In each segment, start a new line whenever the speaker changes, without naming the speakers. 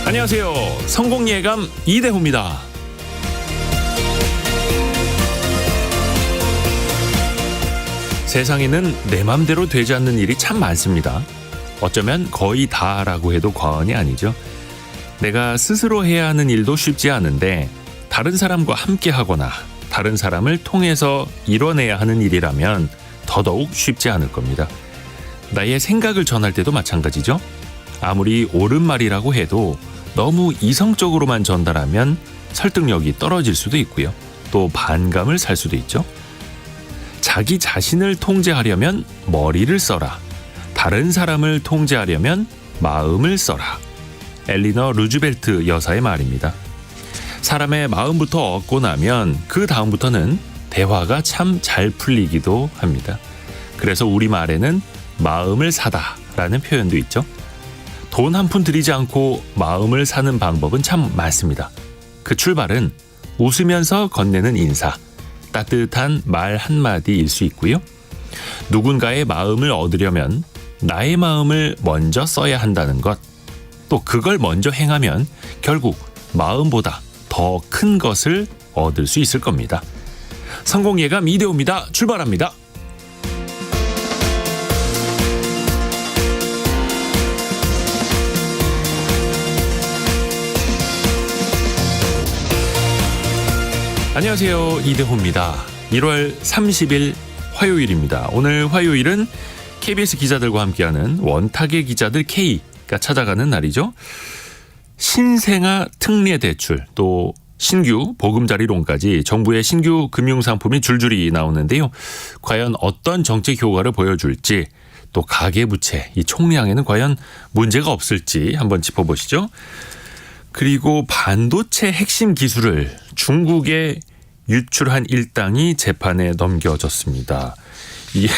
안녕하세요. 성공예감 이대호입니다. 세상에는 내 맘대로 되지 않는 일이 참 많습니다. 어쩌면 거의 다라고 해도 과언이 아니죠. 내가 스스로 해야 하는 일도 쉽지 않은데 다른 사람과 함께 하거나 다른 사람을 통해서 이뤄내야 하는 일이라면 더더욱 쉽지 않을 겁니다. 나의 생각을 전할 때도 마찬가지죠. 아무리 옳은 말이라고 해도 너무 이성적으로만 전달하면 설득력이 떨어질 수도 있고요. 또 반감을 살 수도 있죠. 자기 자신을 통제하려면 머리를 써라. 다른 사람을 통제하려면 마음을 써라. 엘리너 루즈벨트 여사의 말입니다. 사람의 마음부터 얻고 나면 그 다음부터는 대화가 참 잘 풀리기도 합니다. 그래서 우리말에는 마음을 사다라는 표현도 있죠. 돈 한 푼 들이지 않고 마음을 사는 방법은 참 많습니다. 그 출발은 웃으면서 건네는 인사, 따뜻한 말 한마디일 수 있고요. 누군가의 마음을 얻으려면 나의 마음을 먼저 써야 한다는 것, 또 그걸 먼저 행하면 결국 마음보다 더 큰 것을 얻을 수 있을 겁니다. 성공예감 이대호입니다. 출발합니다. 안녕하세요. 이대호입니다. 1월 30일 화요일입니다. 오늘 화요일은 KBS 기자들과 함께하는 원탁의 기자들 K가 찾아가는 날이죠. 신생아 특례 대출, 또 신규 보금자리론까지 정부의 신규 금융상품이 줄줄이 나오는데요. 과연 어떤 정책 효과를 보여줄지, 또 가계부채, 이 총량에는 과연 문제가 없을지 한번 짚어보시죠. 그리고 반도체 핵심 기술을 중국에 유출한 일당이 재판에 넘겨졌습니다. 이게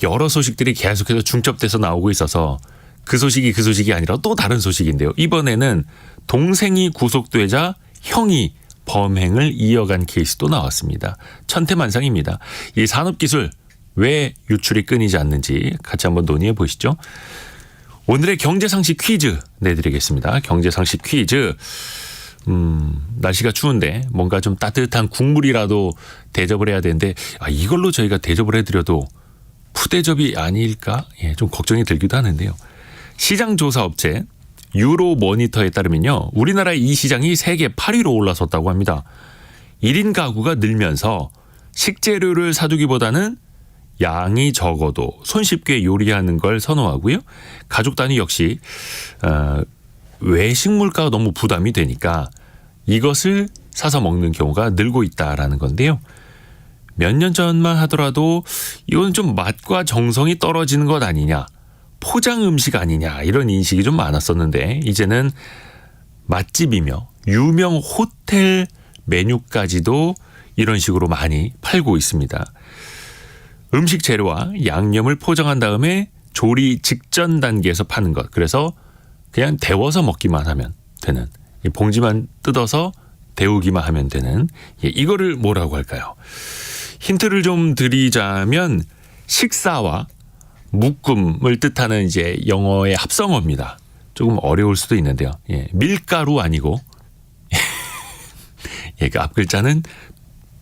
여러 소식들이 계속해서 중첩돼서 나오고 있어서 그 소식이 아니라 또 다른 소식인데요. 이번에는 동생이 구속되자 형이 범행을 이어간 케이스도 나왔습니다. 천태만상입니다. 이 산업기술 왜 유출이 끊이지 않는지 같이 한번 논의해 보시죠. 오늘의 경제상식 퀴즈 내드리겠습니다. 경제상식 퀴즈. 날씨가 추운데 뭔가 좀 따뜻한 국물이라도 대접을 해야 되는데 이걸로 저희가 대접을 해드려도 푸대접이 아닐까? 좀 걱정이 들기도 하는데요. 시장조사업체 유로모니터에 따르면요. 우리나라의 이 시장이 세계 8위로 올라섰다고 합니다. 1인 가구가 늘면서 식재료를 사두기보다는 양이 적어도 손쉽게 요리하는 걸 선호하고요. 가족 단위 역시 외식 물가가 너무 부담이 되니까 이것을 사서 먹는 경우가 늘고 있다라는 건데요. 몇 년 전만 하더라도 이건 좀 맛과 정성이 떨어지는 것 아니냐, 포장 음식 아니냐 이런 인식이 좀 많았었는데 이제는 맛집이며 유명 호텔 메뉴까지도 이런 식으로 많이 팔고 있습니다. 음식 재료와 양념을 포장한 다음에 조리 직전 단계에서 파는 것. 그래서 그냥 데워서 먹기만 하면 되는, 봉지만 뜯어서 데우기만 하면 되는, 이거를 뭐라고 할까요? 힌트를 좀 드리자면 식사와 묶음을 뜻하는 이제 영어의 합성어입니다. 조금 어려울 수도 있는데요. 밀가루 아니고 그 앞글자는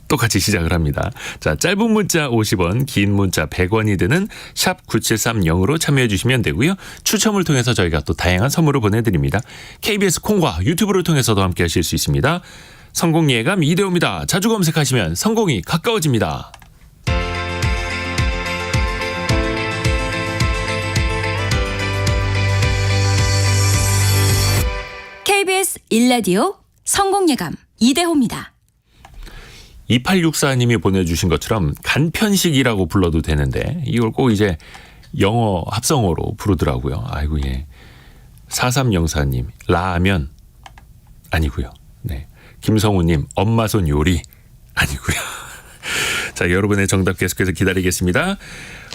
똑같이 시작을 합니다. 자, 짧은 문자 50원, 긴 문자 100원이 드는 샵 9730으로 참여해 주시면 되고요. 추첨을 통해서 저희가 또 다양한 선물을 보내드립니다. KBS 콩과 유튜브를 통해서도 함께 하실 수 있습니다. 성공예감 이대호입니다. 자주 검색하시면 성공이 가까워집니다.
KBS 1라디오 성공예감 이대호입니다.
2864님이 보내주신 것처럼 간편식이라고 불러도 되는데 이걸 꼭 이제 영어 합성어로 부르더라고요. 아이고, 4304님 라면 아니고요. 네, 김성우님 엄마 손 요리 아니고요. 자, 여러분의 정답 계속해서 기다리겠습니다.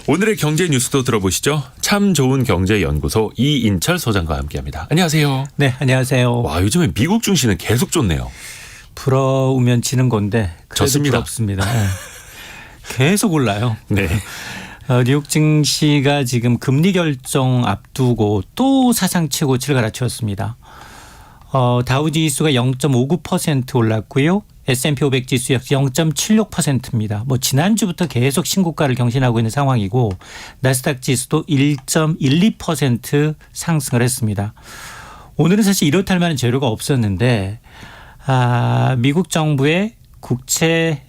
오늘의 경제 뉴스도 들어보시죠. 참 좋은 경제연구소 이인철 소장과 함께합니다. 안녕하세요.
네, 안녕하세요.
와, 요즘에 미국 증시는 계속 좋네요.
부러우면 지는 건데 그래도
좋습니다.
부럽습니다. 네. 계속 올라요.
네.
뉴욕 증시가 지금 금리 결정 앞두고 또 사상 최고치를 갈아치웠습니다. 다우 지수가 0.59% 올랐고요. S&P 500 지수 역시 0.76%입니다. 뭐 지난주부터 계속 신고가를 경신하고 있는 상황이고 나스닥 지수도 1.12% 상승을 했습니다. 오늘은 사실 이렇다 할 만한 재료가 없었는데 미국 정부의 국채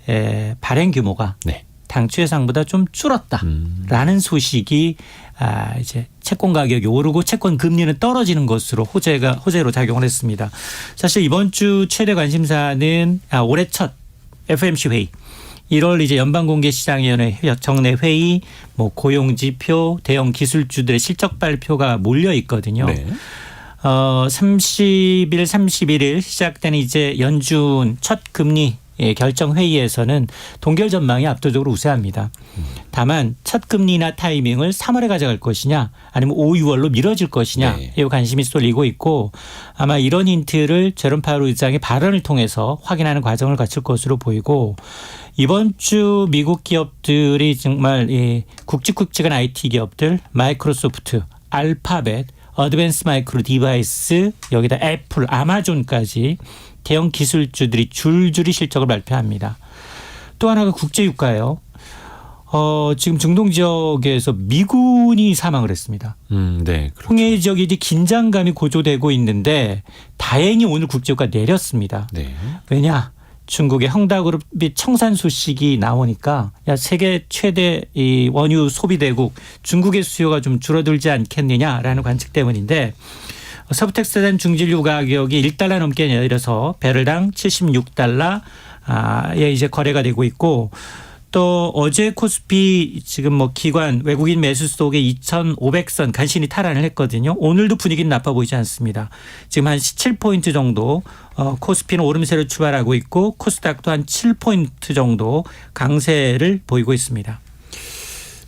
발행 규모가
네.
당초 예상보다 좀 줄었다라는 소식이 이제 채권 가격이 오르고 채권 금리는 떨어지는 것으로 호재로 작용을 했습니다. 사실 이번 주 최대 관심사는 올해 첫 FOMC 회의 1월 이제 연방공개시장위원회 정례 회의, 뭐 고용 지표, 대형 기술주들의 실적 발표가 몰려 있거든요.
네.
30일, 31일 시작되는 이제 연준 첫 금리 결정 회의에서는 동결 전망이 압도적으로 우세합니다. 다만 첫 금리나 타이밍을 3월에 가져갈 것이냐 아니면 5, 6월로 미뤄질 것이냐
네.
이 관심이 쏠리고 있고 아마 이런 힌트를 제롬 파월 의장의 발언을 통해서 확인하는 과정을 거칠 것으로 보이고 이번 주 미국 기업들이 정말 굵직굵직한 IT 기업들 마이크로소프트, 알파벳, 어드밴스 마이크로 디바이스 여기다 애플, 아마존까지 대형 기술주들이 줄줄이 실적을 발표합니다. 또 하나가 국제유가예요. 지금 중동 지역에서 미군이 사망을 했습니다.
네. 그렇죠.
홍해 지역이 이제 긴장감이 고조되고 있는데 다행히 오늘 국제유가 내렸습니다.
네.
왜냐? 중국의 헝다그룹이 청산 소식이 나오니까 야 세계 최대 이 원유 소비대국 중국의 수요가 좀 줄어들지 않겠느냐라는 관측 때문인데 서부텍사산 중진유 가격이 1달러 넘게 내려서 배럴당 76달러에 이제 거래가 되고 있고 또 어제 코스피 지금 뭐 기관 외국인 매수 속에 2,500선 간신히 탈환을 했거든요. 오늘도 분위기는 나빠 보이지 않습니다. 지금 한 17포인트 정도 코스피는 오름세로 출발하고 있고 코스닥도 한 7포인트 정도 강세를 보이고 있습니다.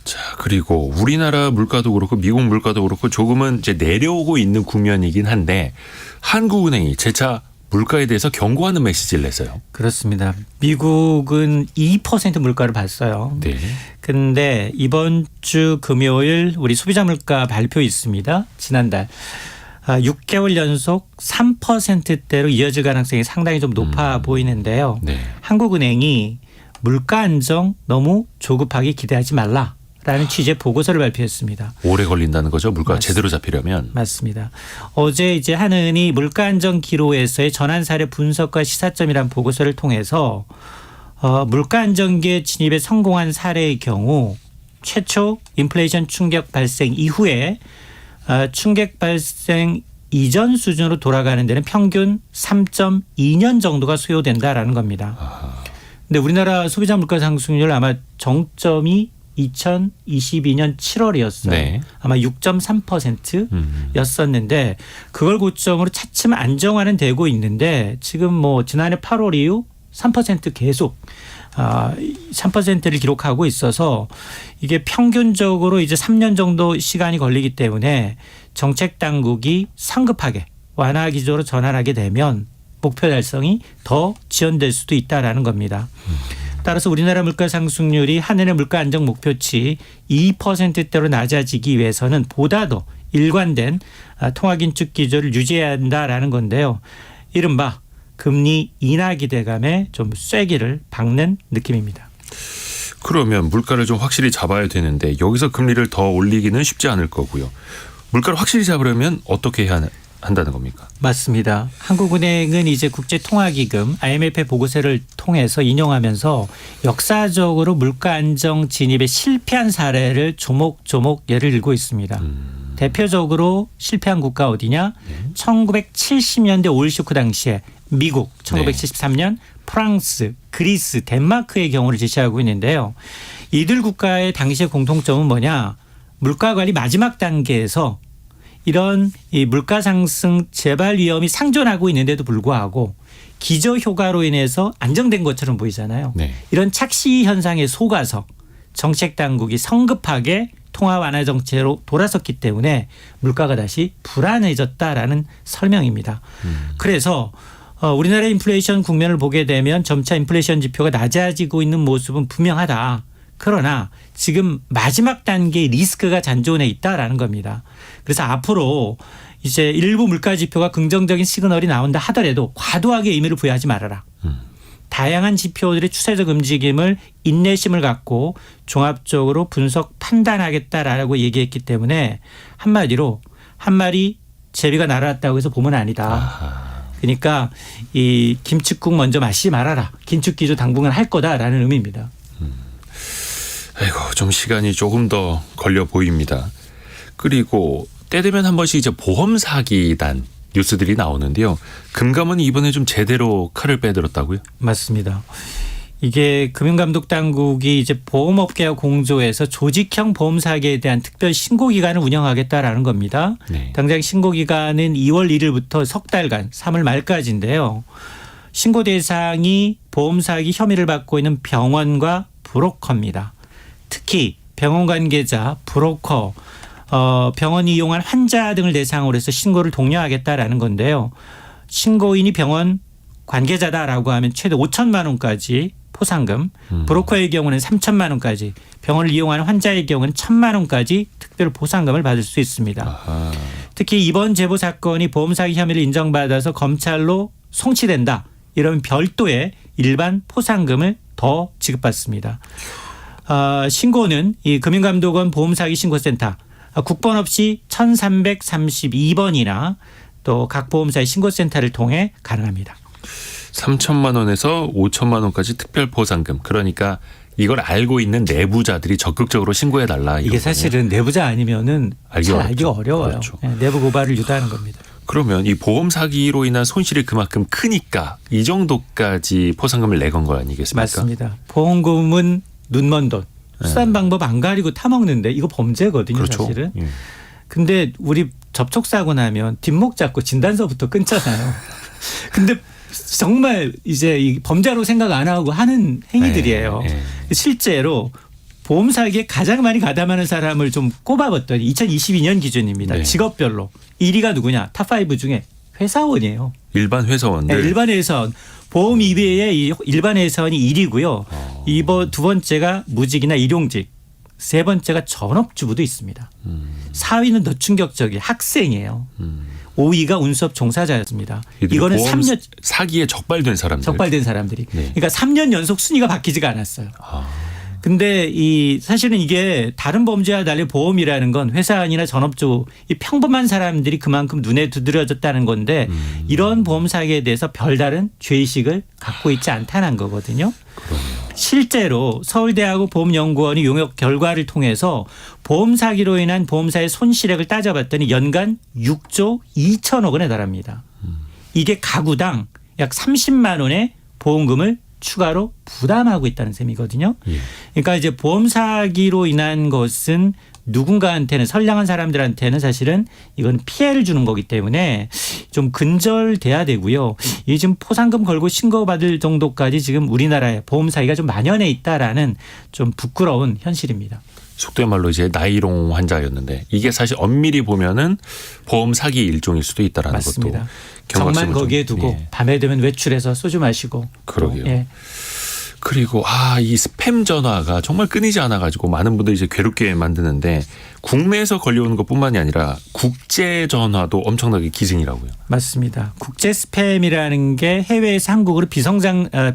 자, 그리고 우리나라 물가도 그렇고 미국 물가도 그렇고 조금은 이제 내려오고 있는 국면이긴 한데 한국은행이 재차 물가에 대해서 경고하는 메시지를 냈어요.
그렇습니다. 미국은 2% 물가를 봤어요.
네.
근데 이번 주 금요일 우리 소비자 물가 발표 있습니다. 지난달 6개월 연속 3%대로 이어질 가능성이 상당히 좀 높아 보이는데요.
네.
한국은행이 물가 안정 너무 조급하게 기대하지 말라. 라는 취지의 보고서를 발표했습니다.
오래 걸린다는 거죠. 물가가 제대로 잡히려면.
맞습니다. 어제 이제 한은이 물가 안정 기로에서의 전환 사례 분석과 시사점이란 보고서를 통해서 물가 안정기에 진입에 성공한 사례의 경우 최초 인플레이션 충격 발생 이후에 충격 발생 이전 수준으로 돌아가는 데는 평균 3.2년 정도가 소요된다라는 겁니다. 근데 우리나라 소비자 물가 상승률 아마 정점이 2022년 7월이었어요.
네.
아마 6.3%였었는데 그걸 고점으로 차츰 안정화는 되고 있는데 지금 뭐 지난해 8월 이후 3% 계속 3%를 기록하고 있어서 이게 평균적으로 이제 3년 정도 시간이 걸리기 때문에 정책 당국이 성급하게 완화 기조로 전환하게 되면 목표 달성이 더 지연될 수도 있다라는 겁니다. 따라서 우리나라 물가 상승률이 한해의 물가 안정 목표치 2%대로 낮아지기 위해서는 보다 더 일관된 통화긴축 기조를 유지해야 한다라는 건데요. 이른바 금리 인하 기대감에 좀 쐐기를 박는 느낌입니다.
그러면 물가를 좀 확실히 잡아야 되는데 여기서 금리를 더 올리기는 쉽지 않을 거고요. 물가를 확실히 잡으려면 어떻게 해야 한다는 겁니까?
맞습니다. 한국은행은 이제 국제통화기금 IMF의 보고서를 통해서 인용하면서 역사적으로 물가 안정 진입에 실패한 사례를 조목조목 예를 들고 있습니다. 대표적으로 실패한 국가 어디냐? 1970년대 오일 쇼크 당시에 미국, 1973년 프랑스, 그리스, 덴마크의 경우를 제시하고 있는데요. 이들 국가의 당시의 공통점은 뭐냐? 물가 관리 마지막 단계에서 이런 이 물가 상승 재발 위험이 상존하고 있는데도 불구하고 기저 효과로 인해서 안정된 것처럼 보이잖아요.
네.
이런 착시 현상에 속아서 정책 당국이 성급하게 통화 완화 정책으로 돌아섰기 때문에 물가가 다시 불안해졌다라는 설명입니다. 그래서 우리나라의 인플레이션 국면을 보게 되면 점차 인플레이션 지표가 낮아지고 있는 모습은 분명하다. 그러나 지금 마지막 단계의 리스크가 잔존해 있다라는 겁니다. 그래서 앞으로 이제 일부 물가 지표가 긍정적인 시그널이 나온다 하더라도 과도하게 의미를 부여하지 말아라. 다양한 지표들의 추세적 움직임을 인내심을 갖고 종합적으로 분석 판단하겠다라고 얘기했기 때문에 한마디로 한 마리 제비가 날아왔다고 해서 보면 아니다. 그러니까 이 김칫국 먼저 마시지 말아라. 긴축기조 당분간 할 거다라는 의미입니다.
아이고 좀 시간이 조금 더 걸려 보입니다. 그리고 때 되면 한 번씩 이제 보험 사기단 뉴스들이 나오는데요. 금감원이 이번에 좀 제대로 칼을 빼들었다고요?
맞습니다. 이게 금융감독 당국이 이제 보험업계와 공조해서 조직형 보험 사기에 대한 특별 신고 기간을 운영하겠다라는 겁니다.
네.
당장 신고 기간은 2월 1일부터 석 달간 3월 말까지인데요. 신고 대상이 보험 사기 혐의를 받고 있는 병원과 브로커입니다. 특히 병원 관계자, 브로커, 병원이 이용한 환자 등을 대상으로 해서 신고를 독려하겠다라는 건데요. 신고인이 병원 관계자다라고 하면 최대 5천만 원까지 포상금, 브로커의 경우는 3천만 원까지, 병원을 이용하는 환자의 경우는 1천만 원까지 특별 포상금을 받을 수 있습니다.
아하.
특히 이번 제보 사건이 보험 사기 혐의를 인정받아서 검찰로 송치된다. 이러면 별도의 일반 포상금을 더 지급받습니다. 신고는 이 금융감독원 보험사기 신고센터 국번 없이 1332번이나 또 각 보험사의 신고센터를 통해 가능합니다.
3천만 원에서 5천만 원까지 특별 포상금. 그러니까 이걸 알고 있는 내부자들이 적극적으로 신고해달라.
이게 사실은 내부자 아니면은 잘 알기가 어려워요.
그렇죠.
네, 내부 고발을 유도하는 겁니다.
그러면 이 보험 사기로 인한 손실이 그만큼 크니까 이 정도까지 포상금을 내건 거 아니겠습니까?
맞습니다. 보험금은 눈먼 돈. 수단 방법 안 가리고 타먹는데 이거 범죄거든요.
그렇죠.
사실은.
예.
근데 우리 접촉사고 나면 뒷목 잡고 진단서부터 끊잖아요. 근데 정말 이제 이 범죄로 생각 안 하고 하는 행위들이에요.
네, 네.
실제로 보험 사기에 가장 많이 가담하는 사람을 좀 꼽아봤더니 2022년 기준입니다.
네.
직업별로 1위가 누구냐? 탑5 중에 회사원이에요.
일반 회사원들.
네, 일반 회사원. 보험 이외에 이 일반 회사원이 1위고요. 이번 두 번째가 무직이나 일용직. 세 번째가 전업주부도 있습니다. 4위는 더 충격적이에요. 학생이에요. 5위가 운수업 종사자였습니다. 이거는
보험
3년
사기에 적발된 사람들.
적발된 사람들이.
네.
그러니까 3년 연속 순위가 바뀌지가 않았어요.
아,
근데 이 사실은 이게 다른 범죄와 달리 보험이라는 건 회사원이나 전업주 이 평범한 사람들이 그만큼 눈에 두드려졌다는 건데 이런 보험 사기에 대해서 별다른 죄의식을 갖고 있지 않다는 거거든요.
그러네요.
실제로 서울대하고 보험연구원이 용역 결과를 통해서 보험 사기로 인한 보험사의 손실액을 따져봤더니 연간 6조 2천억 원에 달합니다. 이게 가구당 약 30만 원의 보험금을 추가로 부담하고 있다는 셈이거든요.
예.
그러니까 이제 보험 사기로 인한 것은 누군가한테는 선량한 사람들한테는 사실은 이건 피해를 주는 거기 때문에 좀 근절돼야 되고요. 이 지금 포상금 걸고 신고받을 정도까지 지금 우리나라에 보험 사기가 좀 만연해 있다라는 좀 부끄러운 현실입니다.
속된 말로 이제 나이롱 환자였는데 이게 사실 엄밀히 보면은 보험 사기 일종일 수도 있다라는
맞습니다.
것도
정만
경각심을 좀,
거기에 두고
예.
밤에 되면 외출해서 소주 마시고.
그러게요.
또, 예.
그리고 이 스팸 전화가 정말 끊이지 않아 가지고 많은 분들이 이제 괴롭게 만드는데 국내에서 걸려오는 것뿐만이 아니라 국제 전화도 엄청나게 기승이라고요.
맞습니다. 국제 스팸이라는 게 해외에서 한국으로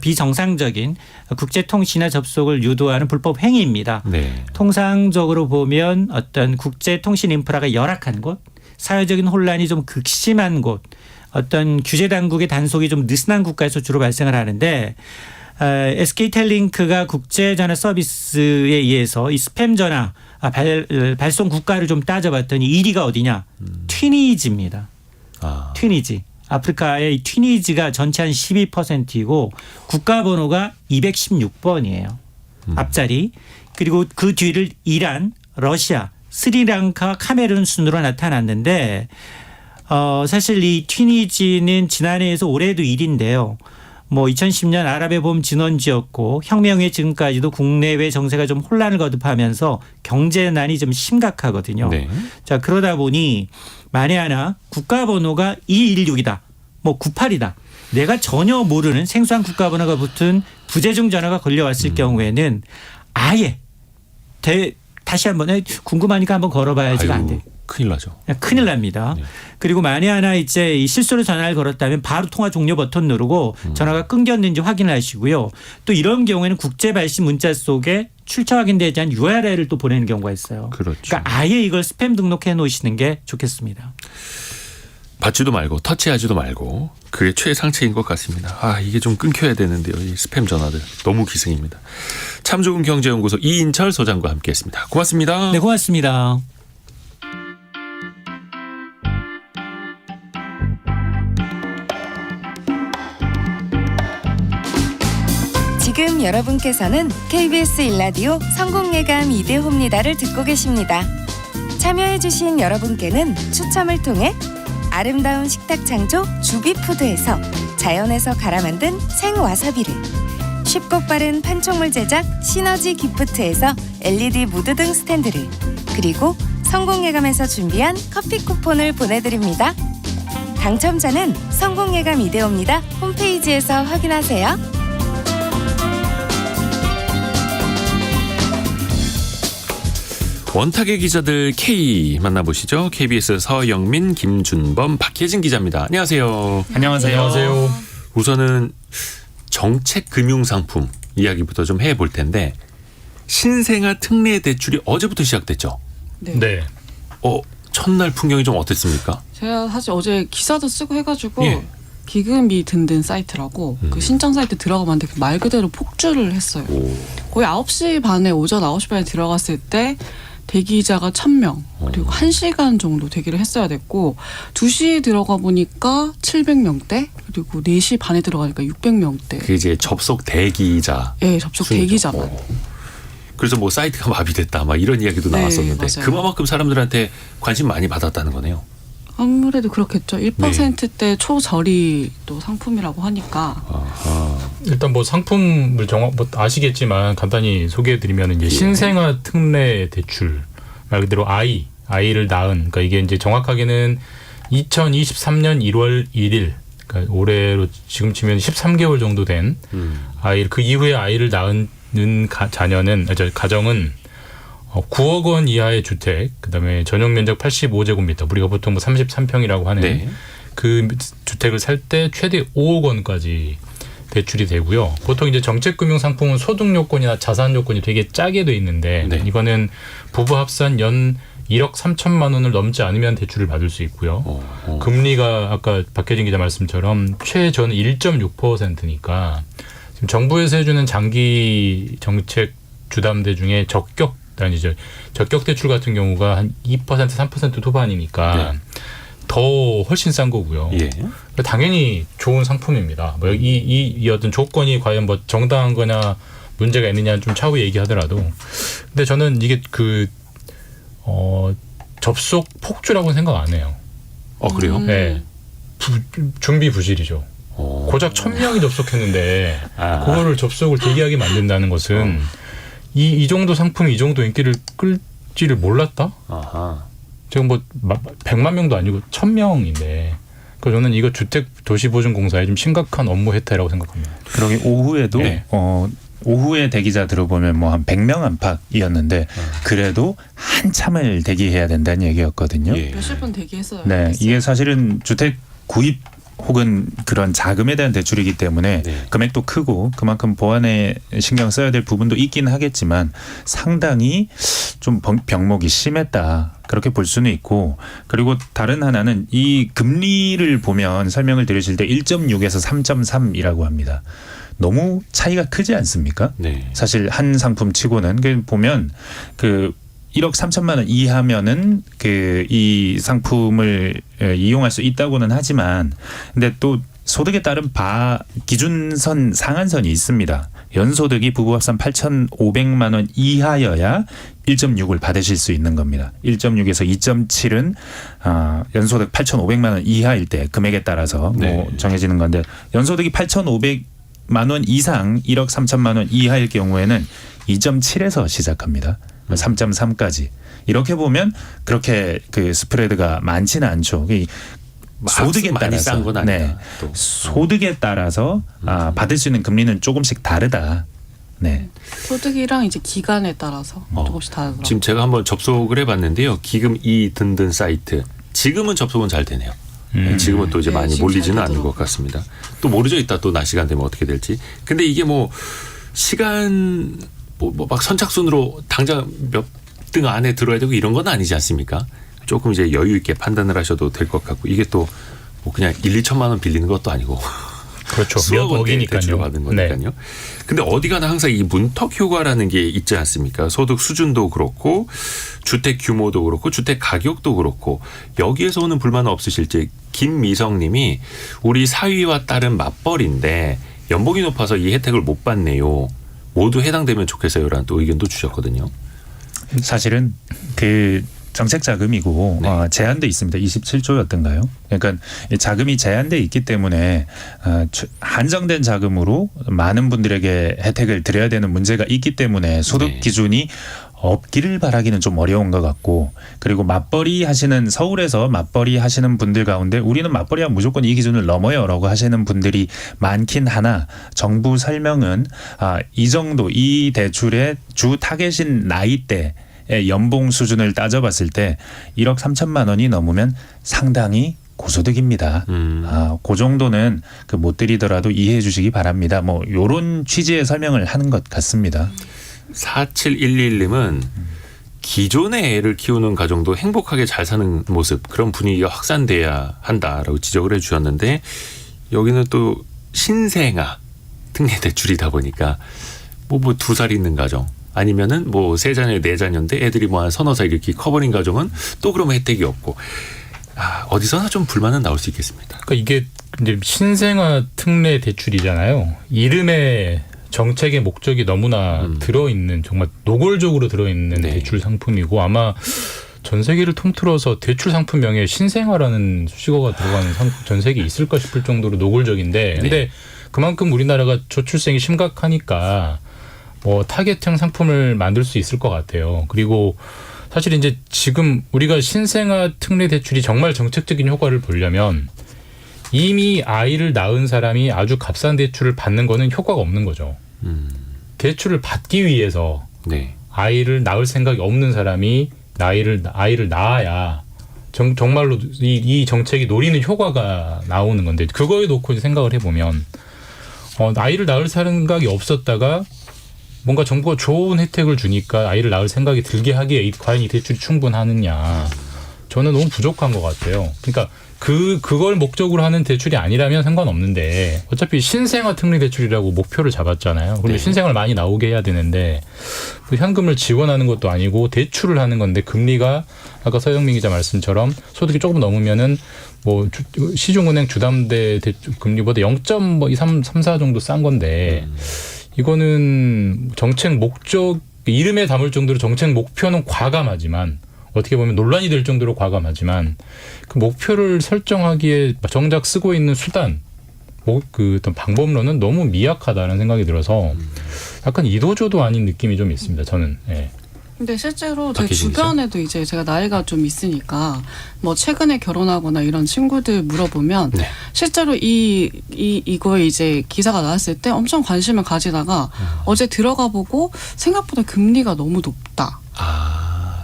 비정상적인 국제 통신이나 접속을 유도하는 불법 행위입니다.
네.
통상적으로 보면 어떤 국제 통신 인프라가 열악한 곳, 사회적인 혼란이 좀 극심한 곳, 어떤 규제 당국의 단속이 좀 느슨한 국가에서 주로 발생을 하는데 SK텔링크가 국제전화 서비스에 의해서 이 스팸 전화 발송 국가를 좀 따져봤더니 1위가 어디냐? 튀니지입니다. 튀니지. 아프리카의 이 튀니지가 전체 한 12%이고 국가 번호가 216번이에요. 앞자리. 그리고 그 뒤를 이란, 러시아, 스리랑카, 카메룬 순으로 나타났는데 사실 이 튀니지는 지난해에서 올해도 1위인데요. 뭐 2010년 아랍의 봄 진원지였고 혁명 이후 지금까지도 국내외 정세가 좀 혼란을 거듭하면서 경제난이 좀 심각하거든요.
네.
자, 그러다 보니 만에 하나 국가번호가 216이다. 뭐 98이다. 내가 전혀 모르는 생소한 국가번호가 붙은 부재중 전화가 걸려왔을 경우에는 아예 다시 한번 궁금하니까 한번 걸어봐야지가 안 돼.
큰일 나죠.
큰일 납니다.
네.
그리고 만에 하나 이제 이 실수로 전화를 걸었다면 바로 통화 종료 버튼 누르고 전화가 끊겼는지 확인을 하시고요. 또 이런 경우에는 국제 발신 문자 속에 출처 확인되지 않은 URL을 또 보내는 경우가 있어요.
그렇죠.
그러니까 아예 이걸 스팸 등록해 놓으시는 게 좋겠습니다.
받지도 말고 터치하지도 말고 그게 최상책인 것 같습니다. 아, 이게 좀 끊겨야 되는데요. 이 스팸 전화들 너무 기승입니다. 참 좋은 경제연구소 이인철 소장과 함께했습니다. 고맙습니다.
네, 고맙습니다.
지금 여러분께서는 KBS 일라디오 성공예감 이대호입니다를 듣고 계십니다. 참여해주신 여러분께는 추첨을 통해 아름다운 식탁 창조 주비푸드에서 자연에서 갈아 만든 생와사비를, 쉽고 빠른 판촉물 제작 시너지 기프트에서 LED 무드 등 스탠드를, 그리고 성공예감에서 준비한 커피 쿠폰을 보내드립니다. 당첨자는 성공예감 이대호입니다 홈페이지에서 확인하세요.
원탁의 기자들 K 만나보시죠. KBS 서영민, 김준범, 박혜진 기자입니다. 안녕하세요.
안녕하세요.
우선은 정책 금융상품 이야기부터 좀 해볼 텐데 신생아 특례 대출이 어제부터 시작됐죠.
네.
첫날 풍경이 좀 어땠습니까?
제가 사실 어제 기사도 쓰고 해가지고
예.
기금이 든든 사이트라고 그 신청 사이트 들어가 봤는데 말 그대로 폭주를 했어요.
오.
거의 9시 반에 오전 9시 반에 들어갔을 때 대기자가 1000명 그리고 1시간 정도 대기를 했어야 됐고 2시에 들어가 보니까 700명대 그리고 4시 반에 들어가니까 600명대.
그게 이제 접속 대기자.
예, 접속
순이죠.
대기자만.
그래서 뭐 사이트가 마비됐다 막 이런 이야기도
네,
나왔었는데
맞아요.
그만큼 사람들한테 관심 많이 받았다는 거네요.
아무래도 그렇겠죠. 1%대 초저리 또 상품이라고 하니까.
아하.
일단 뭐 상품을 뭐 아시겠지만 간단히 소개해드리면 이제 신생아 특례 대출 말 그대로 아이를 낳은 그러니까 이게 이제 정확하게는 2023년 1월 1일 그러니까 올해로 지금 치면 13개월 정도 된 아이 그 이후에 아이를 낳은 가정은 9억 원 이하의 주택, 그다음에 전용 면적 85제곱미터, 우리가 보통 뭐 33평이라고 하는
네.
그 주택을 살 때 최대 5억 원까지 대출이 되고요. 보통 이제 정책금융 상품은 소득 요건이나 자산 요건이 되게 짜게 돼 있는데
네.
이거는 부부 합산 연 1억 3천만 원을 넘지 않으면 대출을 받을 수 있고요. 금리가 아까 박혜진 기자 말씀처럼 최저는 1.6%니까 지금 정부에서 해주는 장기 정책 주담대 중에 적격 대출 같은 경우가 한 2% 3% 토반이니까
네.
더 훨씬 싼 거고요.
예.
당연히 좋은 상품입니다. 뭐 이 어떤 조건이 과연 뭐 정당한 거냐 문제가 있느냐는 좀 차후 얘기하더라도 근데 저는 이게 접속 폭주라고는 생각 안 해요.
그래요?
네. 준비 부실이죠. 고작 1000명이 접속했는데 그거를 접속을 대기하게 만든다는 것은 이 정도 상품이 이 정도 인기를 끌지를 몰랐다?
아하.
지금 뭐 100만 명도 아니고 1000명인데 그래서 저는 이거 주택도시보증공사의 좀 심각한 업무 혜택이라고 생각합니다.
그러게 오후에도
네.
오후에 대기자 들어보면 뭐 한 100명 안팎이었는데 그래도 한참을 대기해야 된다는 얘기였거든요.
예.
몇십 분 대기했어요.
네, 이게 사실은 주택 구입 혹은 그런 자금에 대한 대출이기 때문에
네.
금액도 크고 그만큼 보안에 신경 써야 될 부분도 있긴 하겠지만 상당히 좀 병목이 심했다. 그렇게 볼 수는 있고 그리고 다른 하나는 이 금리를 보면 설명을 드리실 때 1.6에서 3.3이라고 합니다. 너무 차이가 크지 않습니까?
네.
사실 한 상품 치고는 보면 1억 3천만 원 이하면은 이 상품을 이용할 수 있다고는 하지만 근데 또 소득에 따른 기준선 상한선이 있습니다. 연소득이 부부 합산 8,500만 원 이하여야 1.6을 받으실 수 있는 겁니다. 1.6에서 2.7은 연소득 8,500만 원 이하일 때 금액에 따라서
네.
정해지는 건데 연소득이 8,500만 원 이상 1억 3천만 원 이하일 경우에는 2.7에서 시작합니다. 3.3까지. 이렇게 보면 그렇게 스프레드가 많지는 않죠. 소득에
많이
따라서
싼 건 아니다.
네.
또.
소득에 따라서 받을 수 있는 금리는 조금씩 다르다. 네.
소득이랑 이제 기간에 따라서 조금씩 다르더라고요.
지금 제가 한번 접속을 해봤는데요. 기금 이 든든 사이트. 지금은 접속은 잘 되네요. 지금은 또 이제
네,
많이
지금
몰리지는
잘
않는 것
되더라고요.
같습니다. 또 모르죠. 이따 또 낮 시간 되면 어떻게 될지. 근데 이게 뭐 시간 뭐 막 선착순으로 당장 몇 등 안에 들어야 되고 이런 건 아니지 않습니까? 조금 이제 여유 있게 판단을 하셔도 될 것 같고 이게 또 뭐 그냥 1-2천만 원 빌리는 것도 아니고
그렇죠. 몇
수억 원대 대출을
억이니까요.
받은 거니까요. 근데 어디 가나 항상 이 문턱 효과라는 게 있지 않습니까? 소득 수준도 그렇고 주택 규모도 그렇고 주택 가격도 그렇고 여기에서 오는 불만은 없으실지 김미성 님이 우리 사위와 딸은 맞벌이인데 연봉이 높아서 이 혜택을 못 받네요. 모두 해당되면 좋겠어요라는 또 의견도 주셨거든요.
사실은 그 정책 자금이고
네.
제한돼 있습니다. 27조였던가요? 그러니까 이 자금이 제한돼 있기 때문에 한정된 자금으로 많은 분들에게 혜택을 드려야 되는 문제가 있기 때문에 소득
네.
기준이 없기를 바라기는 좀 어려운 것 같고 그리고 맞벌이 하시는 서울에서 맞벌이 하시는 분들 가운데 우리는 맞벌이하면 무조건 이 기준을 넘어요라고 하시는 분들이 많긴 하나 정부 설명은 이 정도 이 대출의 주 타겟인 나이대 연봉 수준을 따져봤을 때 1억 3천만 원이 넘으면 상당히 고소득입니다. 그 정도는 못 드리더라도 이해해 주시기 바랍니다. 뭐 이런 취지의 설명을 하는 것 같습니다.
4711님은 기존의 애를 키우는 가정도 행복하게 잘 사는 모습 그런 분위기가 확산돼야 한다라고 지적을 해 주셨는데 여기는 또 신생아 특례 대출이다 보니까 뭐 2살 있는 가정 아니면은 뭐 3자녀 4자녀인데 애들이 뭐 한 서너 살 이렇게 커버린 가정은 또 그러면 혜택이 없고 어디서나 좀 불만은 나올 수 있겠습니다.
그러니까 이게 이제 신생아 특례 대출이잖아요. 이름에 정책의 목적이 너무나 들어있는 정말 노골적으로 들어있는
네.
대출 상품이고 아마 전 세계를 통틀어서 대출 상품명에 신생아라는 수식어가 들어가는 전 세계에 있을까 싶을 정도로 노골적인데 근데 그만큼 우리나라가 저출생이 심각하니까 뭐 타겟형 상품을 만들 수 있을 것 같아요. 그리고 사실 이제 지금 우리가 신생아 특례 대출이 정말 정책적인 효과를 보려면 이미 아이를 낳은 사람이 아주 값싼 대출을 받는 거는 효과가 없는 거죠. 대출을 받기 위해서
네.
아이를 낳을 생각이 없는 사람이 아이를 낳아야 정말로 이 정책이 노리는 효과가 나오는 건데 그거에 놓고 생각을 해보면 아이를 낳을 생각이 없었다가 뭔가 정부가 좋은 혜택을 주니까 아이를 낳을 생각이 들게 하기에 과연 이 대출이 충분하느냐 저는 너무 부족한 것 같아요. 그러니까 그걸 목적으로 하는 대출이 아니라면 상관없는데 어차피 신생아 특례 대출이라고 목표를 잡았잖아요. 그런데 신생아를 많이 나오게 해야 되는데 그 현금을 지원하는 것도 아니고 대출을 하는 건데 금리가 아까 서영민 기자 말씀처럼 소득이 조금 넘으면은 뭐 시중은행 주담대 대출 금리보다 0.34 정도 싼 건데 이거는 정책 목적 이름에 담을 정도로 정책 목표는 과감하지만 어떻게 보면 논란이 될 정도로 과감하지만 그 목표를 설정하기에 정작 쓰고 있는 수단, 그 어떤 방법론은 너무 미약하다는 생각이 들어서 약간 이도저도 아닌 느낌이 좀 있습니다. 저는. 예.
근데 실제로 제
박혜진
주변에도 이제 제가 나이가 좀 있으니까 뭐 최근에 결혼하거나 이런 친구들 물어보면
네.
실제로 이거에 이제 기사가 나왔을 때 엄청 관심을 가지다가 어제 들어가 보고 생각보다 금리가 너무 높다.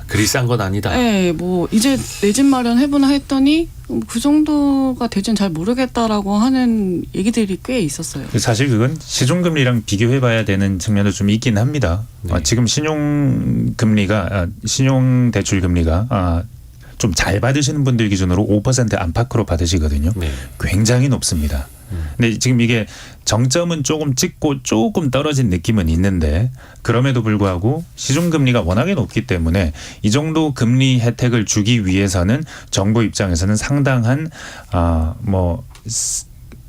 그리 싼 건 아니다.
네, 뭐 이제 내 집 마련해보나 했더니 그 정도가 될지는 잘 모르겠다라고 하는 얘기들이 꽤 있었어요.
사실 그건 시중금리랑 비교해봐야 되는 측면도 좀 있긴 합니다.
네.
지금 신용대출금리가 좀 잘 받으시는 분들 기준으로 5% 안팎으로 받으시거든요.
네.
굉장히 높습니다. 근데 지금 이게 정점은 조금 찍고 조금 떨어진 느낌은 있는데 그럼에도 불구하고 시중금리가 워낙에 높기 때문에 이 정도 금리 혜택을 주기 위해서는 정부 입장에서는 상당한 뭐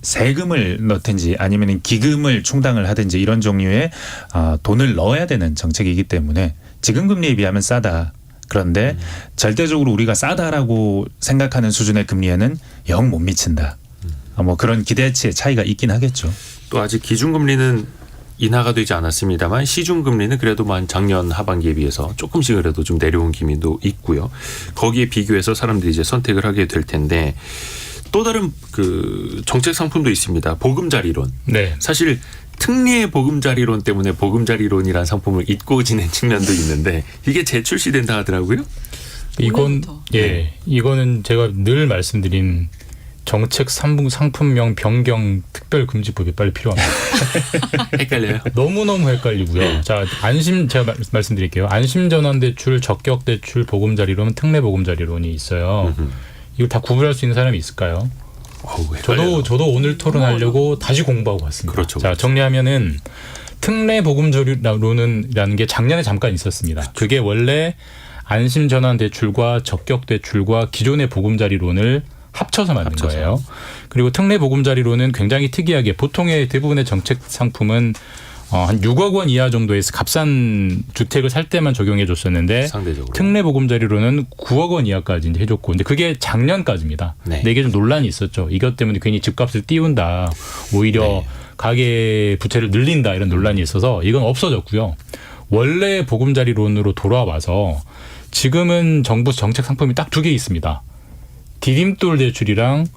세금을 넣든지 아니면 기금을 충당을 하든지 이런 종류의 돈을 넣어야 되는 정책이기 때문에 지금 금리에 비하면 싸다. 그런데 절대적으로 우리가 싸다라고 생각하는 수준의 금리에는 영 못 미친다. 뭐 그런 기대치의 차이가 있긴 하겠죠.
또 아직 기준금리는 인하가 되지 않았습니다만 시중금리는 그래도 작년 하반기에 비해서 조금씩 그래도 좀 내려온 기미도 있고요. 거기에 비교해서 사람들이 이제 선택을 하게 될 텐데 또 다른 그 정책 상품도 있습니다. 보금자리론.
네.
사실 특례 보금자리론 때문에 보금자리론이라는 상품을 잊고 지낸 측면도 있는데 이게 재출시된다 하더라고요.
이건
오늘부터.
이거는 제가 늘 말씀드린 정책 상품명 변경 특별금지법이 빨리 필요합니다.
헷갈려요.
너무너무 헷갈리고요. 자, 제가 말씀드릴게요. 안심전환대출, 적격대출, 보금자리론, 특례보금자리론이 있어요. 이걸 다 구분할 수 있는 사람이 있을까요?
어우, 헷갈려요.
저도 오늘 토론하려고 다시 공부하고 왔습니다.
그렇죠,
자,
그렇죠.
정리하면은 특례보금자리론이라는 게 작년에 잠깐 있었습니다.
그렇죠.
그게 원래 안심전환대출과 적격대출과 기존의 보금자리론을 합쳐서 만든 거예요. 그리고 특례보금자리론은 굉장히 특이하게 보통의 대부분의 정책 상품은 한 6억 원 이하 정도의 값싼 주택을 살 때만 적용해 줬었는데
상대적으로.
특례보금자리론은 9억 원 이하까지 이제 해줬고 근데 그게 작년까지입니다.
네.
근데 이게 좀 논란이 있었죠. 이것 때문에 괜히 집값을 띄운다. 오히려
네.
가계 부채를 늘린다 이런 논란이 있어서 이건 없어졌고요. 원래 보금자리론으로 돌아와서 지금은 정부 정책 상품이 딱 2개 있습니다. 디딤돌 대출이랑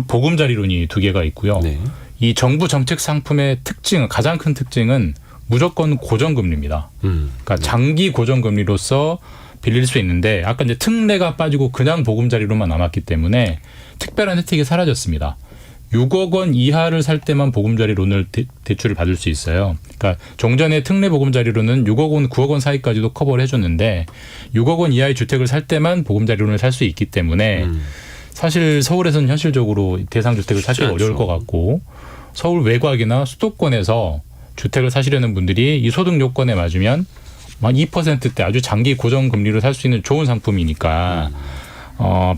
보금자리론이 2개가 있고요.
네.
이 정부 정책 상품의 가장 큰 특징은 무조건 고정금리입니다. 그러니까 장기 고정금리로서 빌릴 수 있는데 아까 이제 특례가 빠지고 그냥 보금자리론만 남았기 때문에 특별한 혜택이 사라졌습니다. 6억 원 이하를 살 때만 보금자리론을 대출을 받을 수 있어요. 그러니까 종전에 특례 보금자리론은 6억 원, 9억 원 사이까지도 커버를 해줬는데 6억 원 이하의 주택을 살 때만 보금자리론을 살 수 있기 때문에 사실 서울에서는 현실적으로 대상 주택을 사기가 어려울 것 같고 서울 외곽이나 수도권에서 주택을 사시려는 분들이 이 소득 요건에 맞으면 한 2%대 아주 장기 고정 금리로 살 수 있는 좋은 상품이니까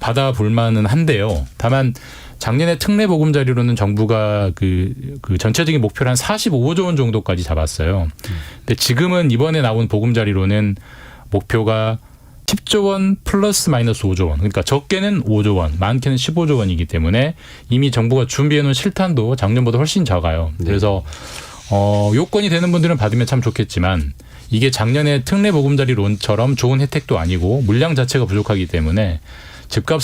받아볼 만은 한데요. 다만 작년에 특례 보금자리로는 정부가 그 전체적인 목표를 한 45조 원 정도까지 잡았어요. 근데 지금은 이번에 나온 보금자리로는 목표가 10조 원 플러스 마이너스 5조 원. 그러니까 적게는 5조 원, 많게는 15조 원이기 때문에 이미 정부가 준비해 놓은 실탄도 작년보다 훨씬 작아요.
네.
그래서 요건이 되는 분들은 받으면 참 좋겠지만 이게 작년에 특례 보금자리론처럼 좋은 혜택도 아니고 물량 자체가 부족하기 때문에 집값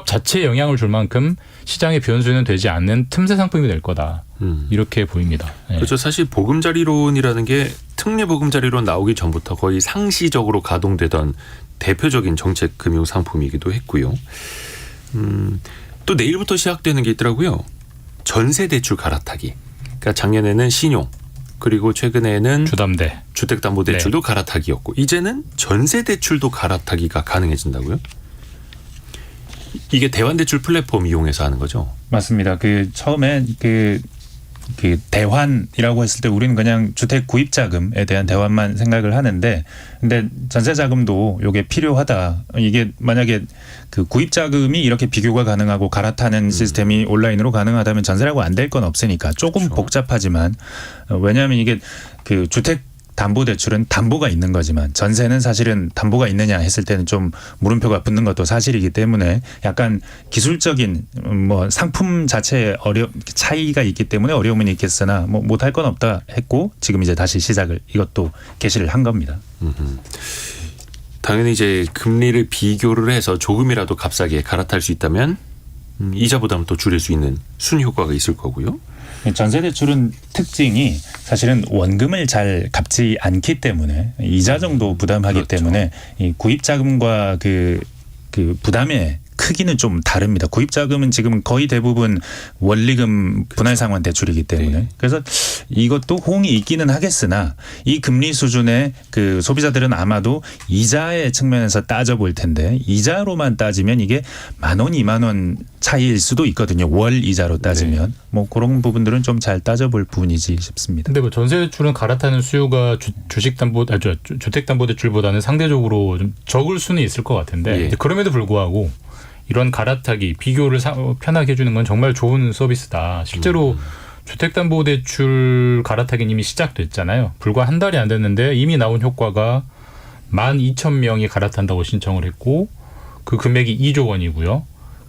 자체에 영향을 줄 만큼 시장의 변수는 되지 않는 틈새 상품이 될 거다. 이렇게 보입니다. 네.
그렇죠. 사실 보금자리론이라는 게 특례 보금자리론 나오기 전부터 거의 상시적으로 가동되던 대표적인 정책 금융 상품이기도 했고요. 또 내일부터 시작되는 게 있더라고요. 전세 대출 갈아타기. 그러니까 작년에는 신용 그리고 최근에는
주담대.
주택담보대출도
네.
갈아타기였고 이제는 전세 대출도 갈아타기가 가능해진다고요? 이게 대환대출 플랫폼 이용해서 하는 거죠?
맞습니다. 처음에 대환이라고 했을 때 우리는 그냥 주택 구입 자금에 대한 대환만 생각을 하는데, 근데 전세 자금도 이게 필요하다. 이게 만약에 그 구입 자금이 이렇게 비교가 가능하고 갈아타는 시스템이 온라인으로 가능하다면 전세라고 안 될 건 없으니까 조금
그렇죠.
복잡하지만 왜냐하면 이게 그 주택 담보대출은 담보가 있는 거지만 전세는 사실은 담보가 있느냐 했을 때는 좀 물음표가 붙는 것도 사실이기 때문에 약간 기술적인 상품 자체에 차이가 있기 때문에 어려움은 있겠으나 못할 건 없다 했고 지금 이제 다시 시작을 이것도 개시를 한 겁니다.
당연히 이제 금리를 비교를 해서 조금이라도 값싸게 갈아탈 수 있다면 이자 부담을 또 줄일 수 있는 순효과가 있을 거고요.
전세 대출은 특징이 사실은 원금을 잘 갚지 않기 때문에 이자 정도 부담하기
그렇죠.
때문에 이 구입 자금과 그 부담의 크기는 좀 다릅니다. 구입 자금은 지금 거의 대부분 원리금 분할 상환 대출이기 때문에
네.
그래서 이것도 호응이 있기는 하겠으나 이 금리 수준의 그 소비자들은 아마도 이자의 측면에서 따져볼 텐데 이자로만 따지면 이게 10,000원, 20,000원 차이일 수도 있거든요. 월 이자로 따지면 그런 부분들은 좀 잘 따져볼 부분이지 싶습니다.
근데 전세 대출은 갈아타는 수요가 주택담보대출보다는 상대적으로 좀 적을 수는 있을 것 같은데
예.
그럼에도 불구하고 이런 갈아타기 비교를 편하게 해주는 건 정말 좋은 서비스다. 실제로 주택담보대출 갈아타기는 이미 시작됐잖아요. 불과 한 달이 안 됐는데 이미 나온 효과가 12,000명이 갈아탄다고 신청을 했고 그 금액이 2조 원이고요.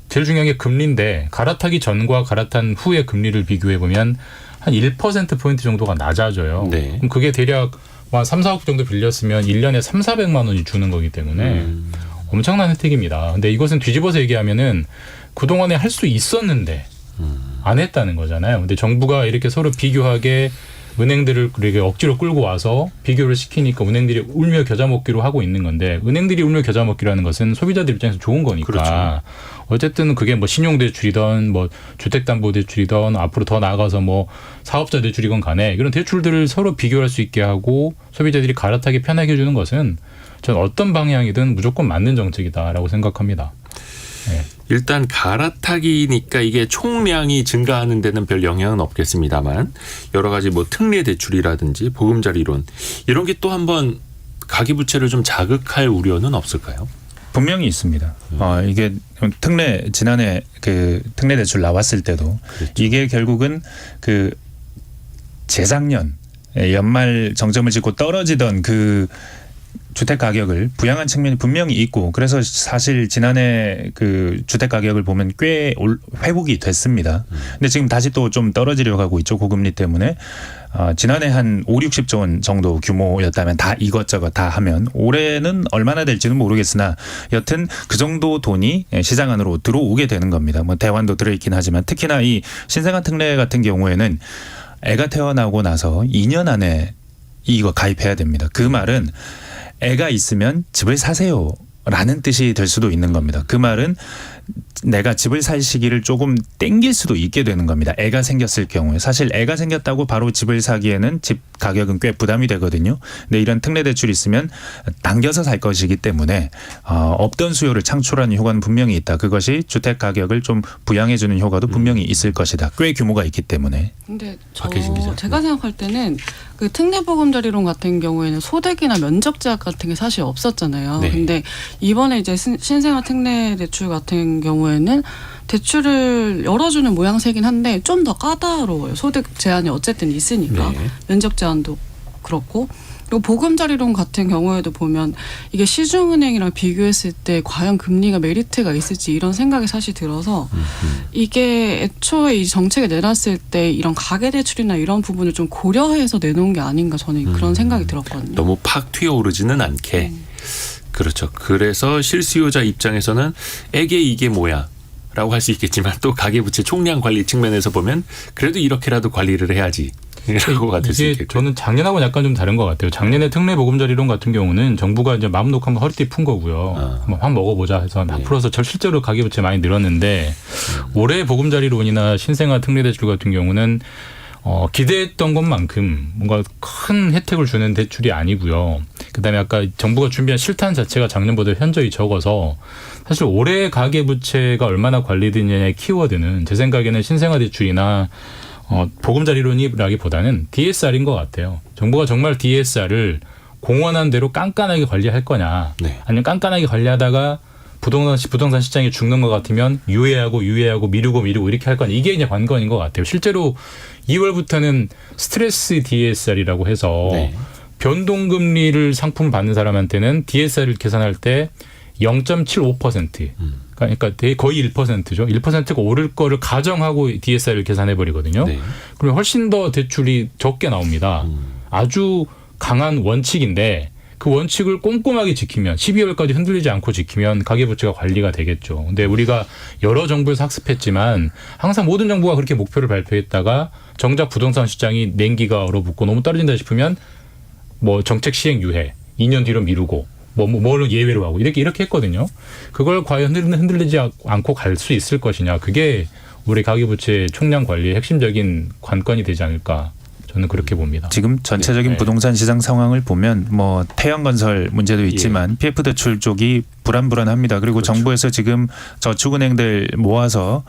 제일 중요한 게 금리인데 갈아타기 전과 갈아탄 후의 금리를 비교해 보면 한 1%포인트 정도가 낮아져요.
네.
그럼 그게 대략 한 3, 4억 정도 빌렸으면 1년에 3,400만 원이 주는 거기 때문에 엄청난 혜택입니다. 근데 이것은 뒤집어서 얘기하면은 그동안에 할 수 있었는데 안 했다는 거잖아요. 근데 정부가 이렇게 서로 비교하게 은행들을 이렇게 억지로 끌고 와서 비교를 시키니까 은행들이 울며 겨자 먹기로 하고 있는 건데 은행들이 울며 겨자 먹기라는 것은 소비자들 입장에서 좋은 거니까
그렇죠.
어쨌든 그게 뭐 신용대출이든 뭐 주택담보대출이든 앞으로 더 나아가서 뭐 사업자 대출이건 간에 이런 대출들을 서로 비교할 수 있게 하고 소비자들이 갈아타기 편하게 해주는 것은 전 어떤 방향이든 무조건 맞는 정책이다라고 생각합니다. 네.
일단 갈아타기니까 이게 총량이 증가하는 데는 별 영향은 없겠습니다만 여러 가지 뭐 특례 대출이라든지 보금자리론 이런 게 또 한번 가계부채를 좀 자극할 우려는 없을까요?
분명히 있습니다. 이게 지난해 그 특례 대출 나왔을 때도
그랬죠.
이게 결국은 그 재작년 연말 정점을 찍고 떨어지던 그 주택 가격을 부양한 측면이 분명히 있고 그래서 사실 지난해 그 주택 가격을 보면 꽤 회복이 됐습니다. 근데 지금 다시 또 좀 떨어지려고 하고 있죠. 고금리 때문에. 지난해 한 5, 60조 원 정도 규모였다면 다 이것저것 다 하면 올해는 얼마나 될지는 모르겠으나 여튼 그 정도 돈이 시장 안으로 들어오게 되는 겁니다. 뭐 대환도 들어있긴 하지만 특히나 이 신생아 특례 같은 경우에는 애가 태어나고 나서 2년 안에 이거 가입해야 됩니다. 그 말은 애가 있으면 집을 사세요라는 뜻이 될 수도 있는 겁니다. 그 말은 내가 집을 살 시기를 조금 땡길 수도 있게 되는 겁니다. 애가 생겼을 경우에. 사실 애가 생겼다고 바로 집을 사기에는 집 가격은 꽤 부담이 되거든요. 근데 이런 특례 대출이 있으면 당겨서 살 것이기 때문에 없던 수요를 창출하는 효과는 분명히 있다. 그것이 주택 가격을 좀 부양해 주는 효과도 분명히 있을 것이다. 꽤 규모가 있기 때문에.
근데
박혜진 기자.
제가 생각할 때는 그 특례보금자리론 같은 경우에는 소득이나 면적 제약 같은 게 사실 없었잖아요.
네.
근데 이번에 이제 신생아 특례 대출 같은 경우에는 대출을 열어주는 모양새긴 한데 좀 더 까다로워요. 소득 제한이 어쨌든 있으니까.
네.
면적 제한도 그렇고. 그리고 보금자리론 같은 경우에도 보면 이게 시중은행이랑 비교했을 때 과연 금리가 메리트가 있을지 이런 생각이 사실 들어서 이게 애초에 이 정책을 내놨을 때 이런 가계대출이나 이런 부분을 좀 고려해서 내놓은 게 아닌가 저는 그런 생각이 들었거든요.
너무 팍 튀어오르지는 않게. 그렇죠. 그래서 실수요자 입장에서는 애게 이게 뭐야 라고 할 수 있겠지만 또 가계부채 총량 관리 측면에서 보면 그래도 이렇게라도 관리를 해야지. 라고가 될 수
이게
있겠고.
저는 작년하고는 약간 좀 다른 것 같아요. 작년에 특례 보금자리론 같은 경우는 정부가 이제 마음 놓고 한번 허리띠 푼 거고요. 한번 확 먹어보자 해서 막 풀어서 실제로 가계부채 많이 늘었는데 올해 보금자리론이나 신생아 특례 대출 같은 경우는 기대했던 것만큼 뭔가 큰 혜택을 주는 대출이 아니고요. 그다음에 아까 정부가 준비한 실탄 자체가 작년보다 현저히 적어서 사실 올해 가계부채가 얼마나 관리되느냐의 키워드는 제 생각에는 신생아 대출이나 보금자리론이라기보다는 DSR인 것 같아요. 정부가 정말 DSR을 공언한 대로 깐깐하게 관리할 거냐,
네.
아니면 깐깐하게 관리하다가 부동산 시장이 죽는 것 같으면 유예하고 미루고 이렇게 할 거냐. 이게 이제 관건인 것 같아요. 실제로 2월부터는 스트레스 DSR이라고 해서
네.
변동금리를 상품 받는 사람한테는 DSR을 계산할 때 0.75%. 그러니까 거의 1%죠. 1%가 오를 거를 가정하고 DSR을 계산해 버리거든요.
네.
그러면 훨씬 더 대출이 적게 나옵니다. 아주 강한 원칙인데 그 원칙을 꼼꼼하게 지키면 12월까지 흔들리지 않고 지키면 가계부채가 관리가 되겠죠. 근데 우리가 여러 정부에서 학습했지만 항상 모든 정부가 그렇게 목표를 발표했다가 정작 부동산 시장이 냉기가 얼어붙고 너무 떨어진다 싶으면 뭐 정책 시행 유예 2년 뒤로 미루고 뭐를 예외로 하고 이렇게 했거든요. 그걸 과연 흔들리지 않고 갈 수 있을 것이냐. 그게 우리 가계부채 총량 관리의 핵심적인 관건이 되지 않을까. 저는 그렇게 봅니다.
지금 전체적인
네.
부동산 시장 상황을 보면 뭐 태양건설 문제도 있지만 PF 대출 쪽이 불안합니다. 그리고
그렇죠.
정부에서 지금 저축은행들 모아서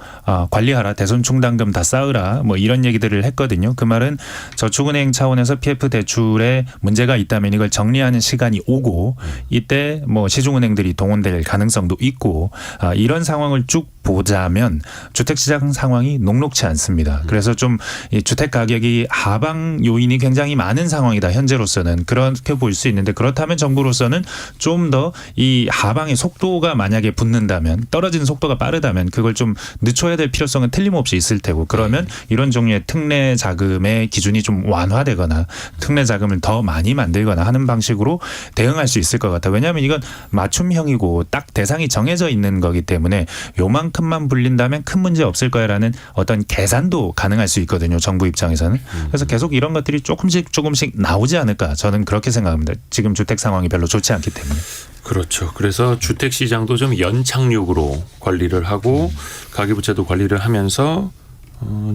관리하라, 대손 충당금 다 쌓으라, 뭐 이런 얘기들을 했거든요. 그 말은 저축은행 차원에서 PF 대출에 문제가 있다면 이걸 정리하는 시간이 오고 이때 뭐 시중은행들이 동원될 가능성도 있고 이런 상황을 쭉 보자면 주택시장 상황이 녹록치 않습니다. 그래서 좀 이 주택 가격이 하방 요인이 굉장히 많은 상황이다. 현재로서는 그렇게 볼 수 있는데 그렇다면 정부로서는 좀 더 이 하방 상대방의 속도가 만약에 붙는다면 떨어지는 속도가 빠르다면 그걸 좀 늦춰야 될 필요성은 틀림없이 있을 테고 그러면 이런 종류의 특례 자금의 기준이 좀 완화되거나 특례 자금을 더 많이 만들거나 하는 방식으로 대응할 수 있을 것 같아요. 왜냐하면 이건 맞춤형이고 딱 대상이 정해져 있는 거기 때문에 요만큼만 불린다면 큰 문제 없을 거야라는 어떤 계산도 가능할 수 있거든요. 정부 입장에서는. 그래서 계속 이런 것들이 조금씩 나오지 않을까 저는 그렇게 생각합니다. 지금 주택 상황이 별로 좋지 않기 때문에.
그렇죠. 그래서 주택 시장도 좀 연착륙으로 관리를 하고 가계부채도 관리를 하면서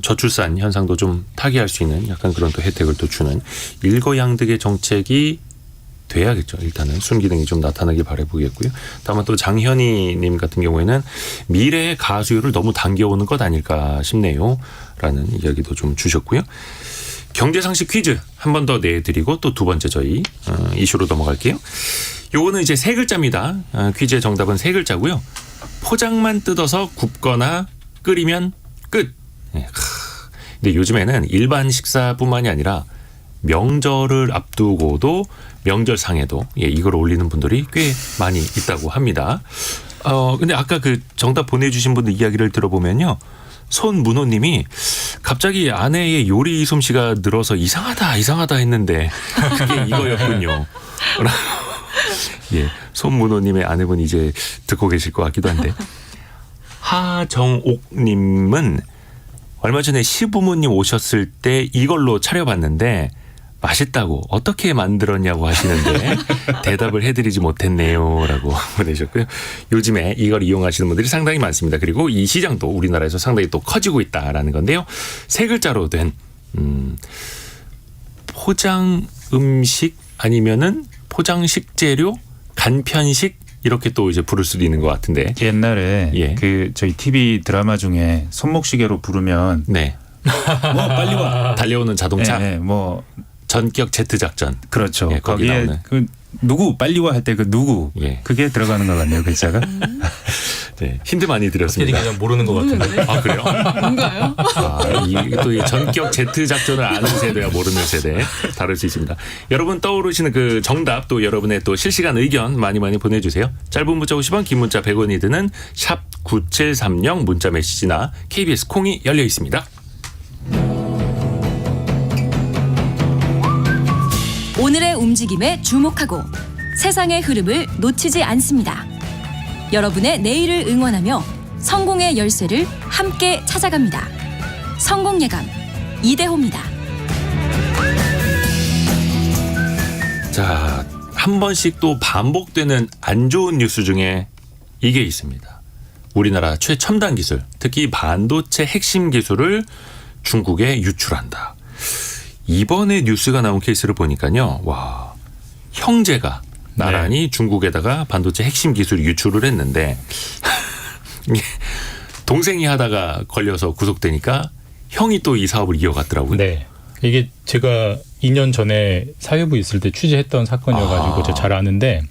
저출산 현상도 좀 타개할 수 있는 약간 그런 또 혜택을 또 주는 일거양득의 정책이 돼야겠죠. 일단은 순기능이 좀 나타나길 바라보겠고요. 다만 또 장현희 님 같은 경우에는 미래의 가수율을 너무 당겨오는 것 아닐까 싶네요. 라는 이야기도 좀 주셨고요. 경제상식 퀴즈 한 번 더 내드리고 또 두 번째 저희 이슈로 넘어갈게요. 요거는 이제 세 글자입니다. 퀴즈의 정답은 세 글자고요. 포장만 뜯어서 굽거나 끓이면 끝. 근데 요즘에는 일반 식사뿐만이 아니라 명절을 앞두고도 명절상에도 이걸 올리는 분들이 꽤 많이 있다고 합니다. 근데 아까 그 정답 보내주신 분들 이야기를 들어보면요. 손문호님이 갑자기 아내의 요리 솜씨가 늘어서 이상하다 했는데 그게 이거였군요. 예, 손문호님의 아내분이 이제 듣고 계실 것 같기도 한데 하정옥님은 얼마 전에 시부모님 오셨을 때 이걸로 차려봤는데 맛있다고 어떻게 만들었냐고 하시는데 대답을 해드리지 못했네요 라고 보내셨고요. 요즘에 이걸 이용하시는 분들이 상당히 많습니다. 그리고 이 시장도 우리나라에서 상당히 또 커지고 있다라는 건데요. 세 글자로 된 포장 음식 아니면은 포장 식재료 간편식 이렇게 또 이제 부를 수도 있는 것 같은데
옛날에
예.
그 저희 TV 드라마 중에 손목시계로 부르면
네.
뭐 빨리 와
달려오는 자동차
뭐
전격 제트 작전
그렇죠.
예, 거기
거기에
나오는.
그 누구 빨리 와 할 때 그 누구
예.
그게 들어가는 것 같네요. 글자가.
네, 힌트 많이
박혜진
드렸습니다.
기자 모르는 것 같은데.
아 그래요?
뭔가요?
또 이 전격 제트 작전을 아는 세대와 모르는 세대 다를 수 있습니다. 여러분 떠오르시는 그 정답 또 여러분의 또 실시간 의견 많이 보내주세요. 짧은 문자 50원, 긴 문자 100원이 드는 샵 9730 문자 메시지나 KBS 콩이 열려 있습니다.
오늘의 움직임에 주목하고 세상의 흐름을 놓치지 않습니다. 여러분의 내일을 응원하며 성공의 열쇠를 함께 찾아갑니다. 성공예감 이대호입니다.
자, 한 번씩 또 반복되는 안 좋은 뉴스 중에 이게 있습니다. 우리나라 최첨단 기술, 특히 반도체 핵심 기술을 중국에 유출한다. 이번에 뉴스가 나온 케이스를 보니까요. 와, 형제가 나란히 중국에다가 반도체 핵심 기술 유출을 했는데 동생이 하다가 걸려서 구속되니까 형이 또 이 사업을 이어갔더라고요.
네. 이게 제가 2년 전에 사회부 있을 때 취재했던 사건이어가지고 제가 잘 아는데,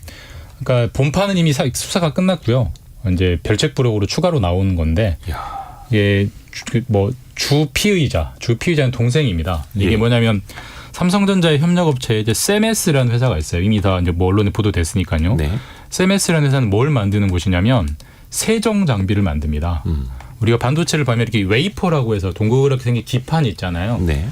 그러니까 본판은 이미 수사가 끝났고요. 이제 별책부록으로 추가로 나오는 건데, 이게 주 피의자는 동생입니다. 이게
예.
뭐냐면 삼성전자의 협력업체에 이제 세메스라는 회사가 있어요. 이미 다 이제 언론에 보도됐으니까요.
네.
세메스라는 회사는 뭘 만드는 곳이냐면 세정 장비를 만듭니다. 우리가 반도체를 보면 이렇게 웨이퍼라고 해서 동그랗게 생긴 기판이 있잖아요.
네.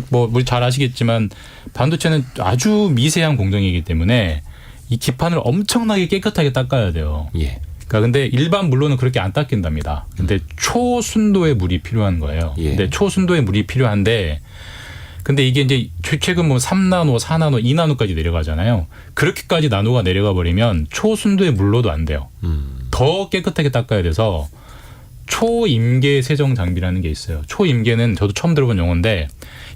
뭐 잘 아시겠지만 반도체는 아주 미세한 공정이기 때문에 이 기판을 엄청나게 깨끗하게 닦아야 돼요.
예.
그러니까 근데 일반 물로는 그렇게 안 닦인답니다. 근데 초순도의 물이 필요한 거예요.
예.
근데 초순도의 물이 필요한데 근데 이게 이제 최근 뭐 3나노, 4나노, 2나노까지 내려가잖아요. 그렇게까지 나노가 내려가 버리면 초순도의 물로도 안 돼요. 더 깨끗하게 닦아야 돼서 초임계 세정 장비라는 게 있어요. 초임계는 저도 처음 들어본 용어인데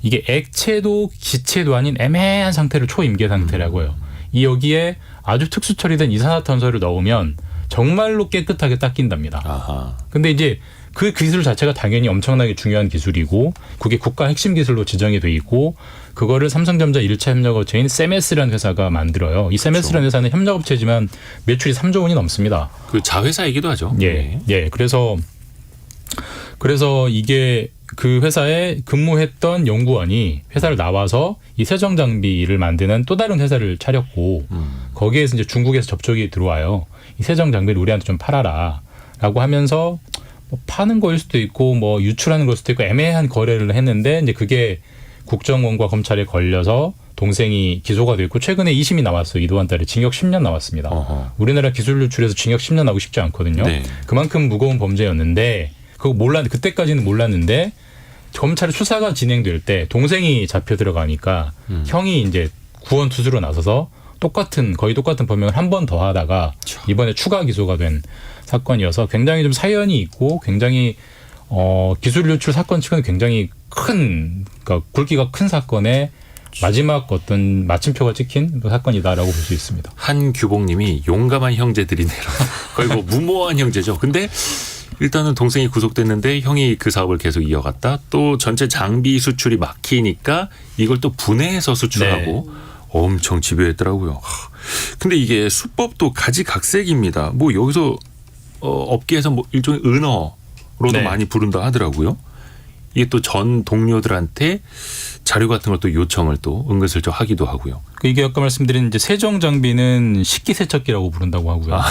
이게 액체도 기체도 아닌 애매한 상태를 초임계 상태라고 해요. 이 여기에 아주 특수 처리된 이산화탄소를 넣으면 정말로 깨끗하게 닦인답니다.
아하.
근데 이제 그 기술 자체가 당연히 엄청나게 중요한 기술이고 그게 국가 핵심 기술로 지정이 돼 있고 그거를 삼성전자 1차 협력업체인 세메스라는 회사가 만들어요. 이 세메스라는 회사는 협력업체지만 매출이 3조 원이 넘습니다.
그 자회사이기도 하죠.
예. 그래서 그래서 이게 그 회사에 근무했던 연구원이 회사를 나와서 이 세정 장비를 만드는 또 다른 회사를 차렸고 거기에서 이제 중국에서 접촉이 들어와요. 이 세정 장비를 우리한테 좀 팔아라라고 하면서 뭐 파는 거일 수도 있고 뭐 유출하는 걸 수도 있고 애매한 거래를 했는데 이제 그게 국정원과 검찰에 걸려서 동생이 기소가 됐고 최근에 2심이 나왔어요. 이도한 달에 징역 10년 나왔습니다. 우리나라 기술 유출에서 징역 10년 나오기 쉽지 않거든요.
네.
그만큼 무거운 범죄였는데 그때까지는 몰랐는데 검찰의 수사가 진행될 때 동생이 잡혀 들어가니까 형이 이제 구원 투수로 나서서 거의 똑같은 범행을 한 번 더 하다가 이번에 추가 기소가 된 사건이어서 굉장히 좀 사연이 있고 굉장히 기술 유출 사건 치고는 굉장히 그러니까 굵기가 큰 사건의 마지막 어떤 마침표가 찍힌 사건이다라고 볼 수 있습니다.
한규봉님이 용감한 형제들이네요. 거의 뭐 무모한 형제죠. 근데 일단은 동생이 구속됐는데 형이 그 사업을 계속 이어갔다. 또 전체 장비 수출이 막히니까 이걸 또 분해해서 수출하고 엄청 집요했더라고요. 근데 이게 수법도 가지각색입니다. 뭐 여기서 업계에서 뭐 일종의 은어로도 많이 부른다 하더라고요. 이게 또 전 동료들한테 자료 같은 걸 또 요청을 또 은근슬쩍 하기도 하고요.
이게 아까 말씀드린 이제 세정 장비는 식기세척기라고 부른다고 하고요.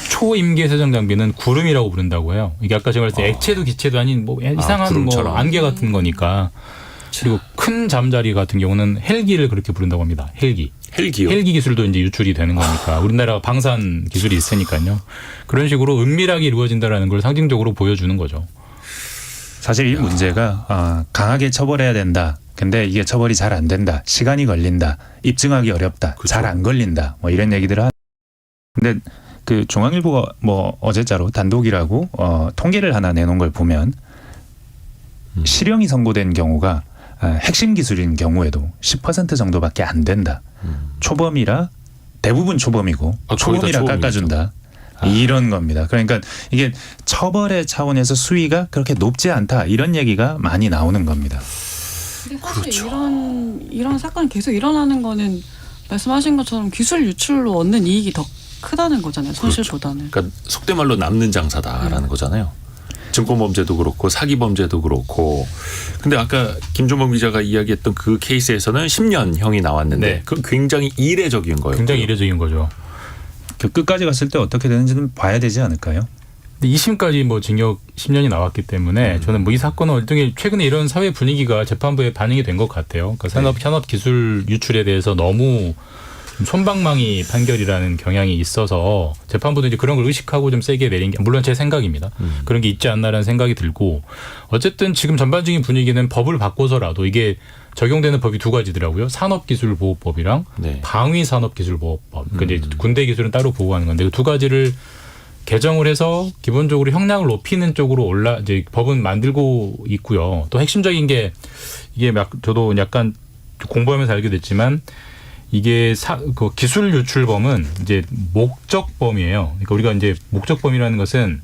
초임계 세정 장비는 구름이라고 부른다고 해요. 이게 아까 제가 말했을 때 액체도 기체도 아닌 뭐 이상한 뭐
구름처럼.
안개 같은 거니까. 그리고 큰 잠자리 같은 경우는 헬기를 그렇게 부른다고 합니다.
헬기요?
헬기 기술도 이제 유출이 되는 거니까 우리나라가 방산 기술이 있으니까요. 그런 식으로 은밀하게 이루어진다라는 걸 상징적으로 보여주는 거죠.
사실 이 문제가 강하게 처벌해야 된다. 근데 이게 처벌이 잘 안 된다. 시간이 걸린다. 입증하기 어렵다.
그쵸.
잘 안 걸린다. 뭐 이런 얘기들을 근데 그 중앙일보가 뭐 어제자로 단독이라고 통계를 하나 내놓은 걸 보면 실형이 선고된 경우가 핵심 기술인 경우에도 10% 정도밖에 안 된다. 초범이라 대부분 초범이고
거의 다
초범이라
초범이죠.
깎아준다. 이런 겁니다. 그러니까 이게 처벌의 차원에서 수위가 그렇게 높지 않다. 이런 얘기가 많이 나오는 겁니다.
근데 사실 이런 사건이 계속 일어나는 거는 말씀하신 것처럼 기술 유출로 얻는 이익이 더 크다는 거잖아요. 손실보다는.
그러니까 속된 말로 남는 장사다라는 거잖아요. 증권범죄도 그렇고 사기범죄도 그렇고. 근데 아까 김종범 기자가 이야기했던 그 케이스에서는 10년형이 나왔는데 그건 굉장히 이례적인 거예요.
굉장히 이례적인 거죠.
그 끝까지 갔을 때 어떻게 되는지는 봐야 되지 않을까요?
근데 2심까지 뭐 징역 10년이 나왔기 때문에 저는 뭐 이 사건은 일종의 최근에 이런 사회 분위기가 재판부에 반영이 된 것 같아요. 그러니까 산업 기술 유출에 대해서 너무 솜방망이 판결이라는 경향이 있어서 재판부도 이제 그런 걸 의식하고 좀 세게 내린 게 물론 제 생각입니다. 그런 게 있지 않나라는 생각이 들고 어쨌든 지금 전반적인 분위기는 법을 바꿔서라도 이게 적용되는 법이 두 가지더라고요. 산업기술보호법이랑 방위산업기술보호법. 그러니까 이제 군대 기술은 따로 보호하는 건데 그 두 가지를 개정을 해서 기본적으로 형량을 높이는 쪽으로 이제 법은 만들고 있고요. 또 핵심적인 게 이게 막 저도 약간 공부하면서 알게 됐지만 이게 그 기술 유출범은 이제 목적범이에요. 그러니까 우리가 이제 목적범이라는 것은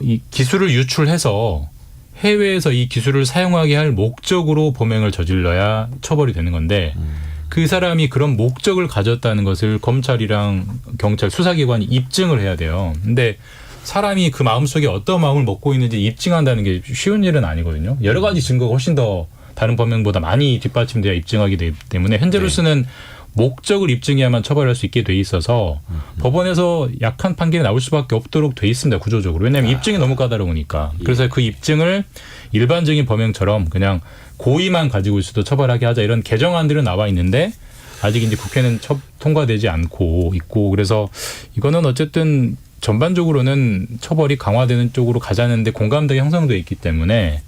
이 기술을 유출해서 해외에서 이 기술을 사용하게 할 목적으로 범행을 저질러야 처벌이 되는 건데 그 사람이 그런 목적을 가졌다는 것을 검찰이랑 경찰 수사기관이 입증을 해야 돼요. 근데 사람이 그 마음속에 어떤 마음을 먹고 있는지 입증한다는 게 쉬운 일은 아니거든요. 여러 가지 증거가 훨씬 더 다른 범행보다 많이 뒷받침돼야 입증하기 되기 때문에 현재로서는 목적을 입증해야만 처벌할 수 있게 돼 있어서 법원에서 약한 판결이 나올 수밖에 없도록 돼 있습니다. 구조적으로. 왜냐하면 입증이 너무 까다로우니까. 그래서 그 입증을 일반적인 범행처럼 그냥 고의만 가지고 있어도 처벌하게 하자 이런 개정안들은 나와 있는데 아직 이제 국회는 통과되지 않고 있고 그래서 이거는 어쨌든 전반적으로는 처벌이 강화되는 쪽으로 가자는데 공감대가 형성돼 있기 때문에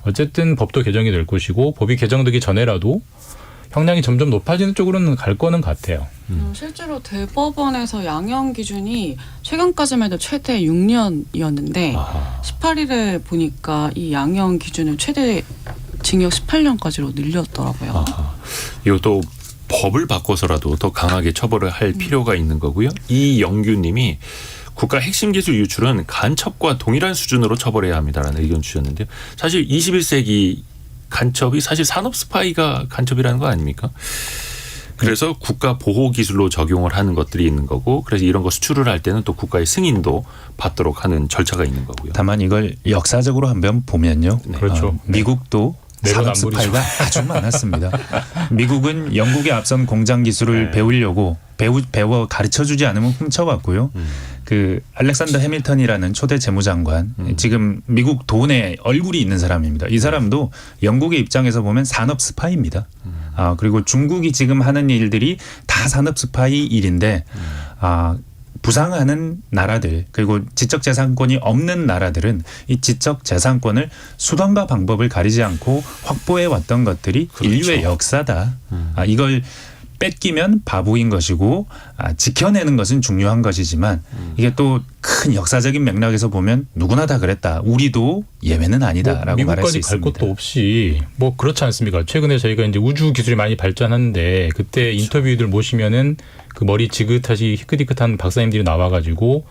어쨌든 법도 개정이 될 것이고 법이 개정되기 전에라도 형량이 점점 높아지는 쪽으로는 갈 거는 같아요.
실제로 대법원에서 양형 기준이 최근까지만 해도 최대 6년이었는데 18일에 보니까 이 양형 기준을 최대 징역 18년까지로 늘렸더라고요.
이것도 법을 바꿔서라도 더 강하게 처벌을 할 필요가 있는 거고요. 이영규님이 국가 핵심 기술 유출은 간첩과 동일한 수준으로 처벌해야 합니다라는 의견 주셨는데요. 사실 21세기 간첩이 사실 산업 스파이가 간첩이라는 거 아닙니까? 그래서 국가 보호 기술로 적용을 하는 것들이 있는 거고 그래서 이런 거 수출을 할 때는 또 국가의 승인도 받도록 하는 절차가 있는 거고요.
다만 이걸 역사적으로 한번 보면요.
그렇죠.
미국도 산업
내로남불이죠.
스파이가 아주 많았습니다. 미국은 영국의 앞선 공장 기술을 배우려고 배워 가르쳐주지 않으면 훔쳐왔고요. 그 알렉산더 해밀턴이라는 초대 재무장관, 지금 미국 돈에 얼굴이 있는 사람입니다. 이 사람도 영국의 입장에서 보면 산업 스파이입니다. 그리고 중국이 지금 하는 일들이 다 산업 스파이 일인데 부상하는 나라들 그리고 지적재산권이 없는 나라들은 이 지적재산권을 수단과 방법을 가리지 않고 확보해 왔던 것들이
그렇죠.
인류의 역사다. 이걸 뺏기면 바보인 것이고 지켜내는 것은 중요한 것이지만 이게 또 큰 역사적인 맥락에서 보면 누구나 다 그랬다. 우리도 예외는 아니다라고 말할 수
미국까지 갈
있습니다.
것도 없이 뭐 그렇지 않습니까? 최근에 저희가 이제 우주 기술이 많이 발전하는데 그때 인터뷰들 모시면은 그 머리 지긋하시 희끗희끗한 박사님들이 나와가지고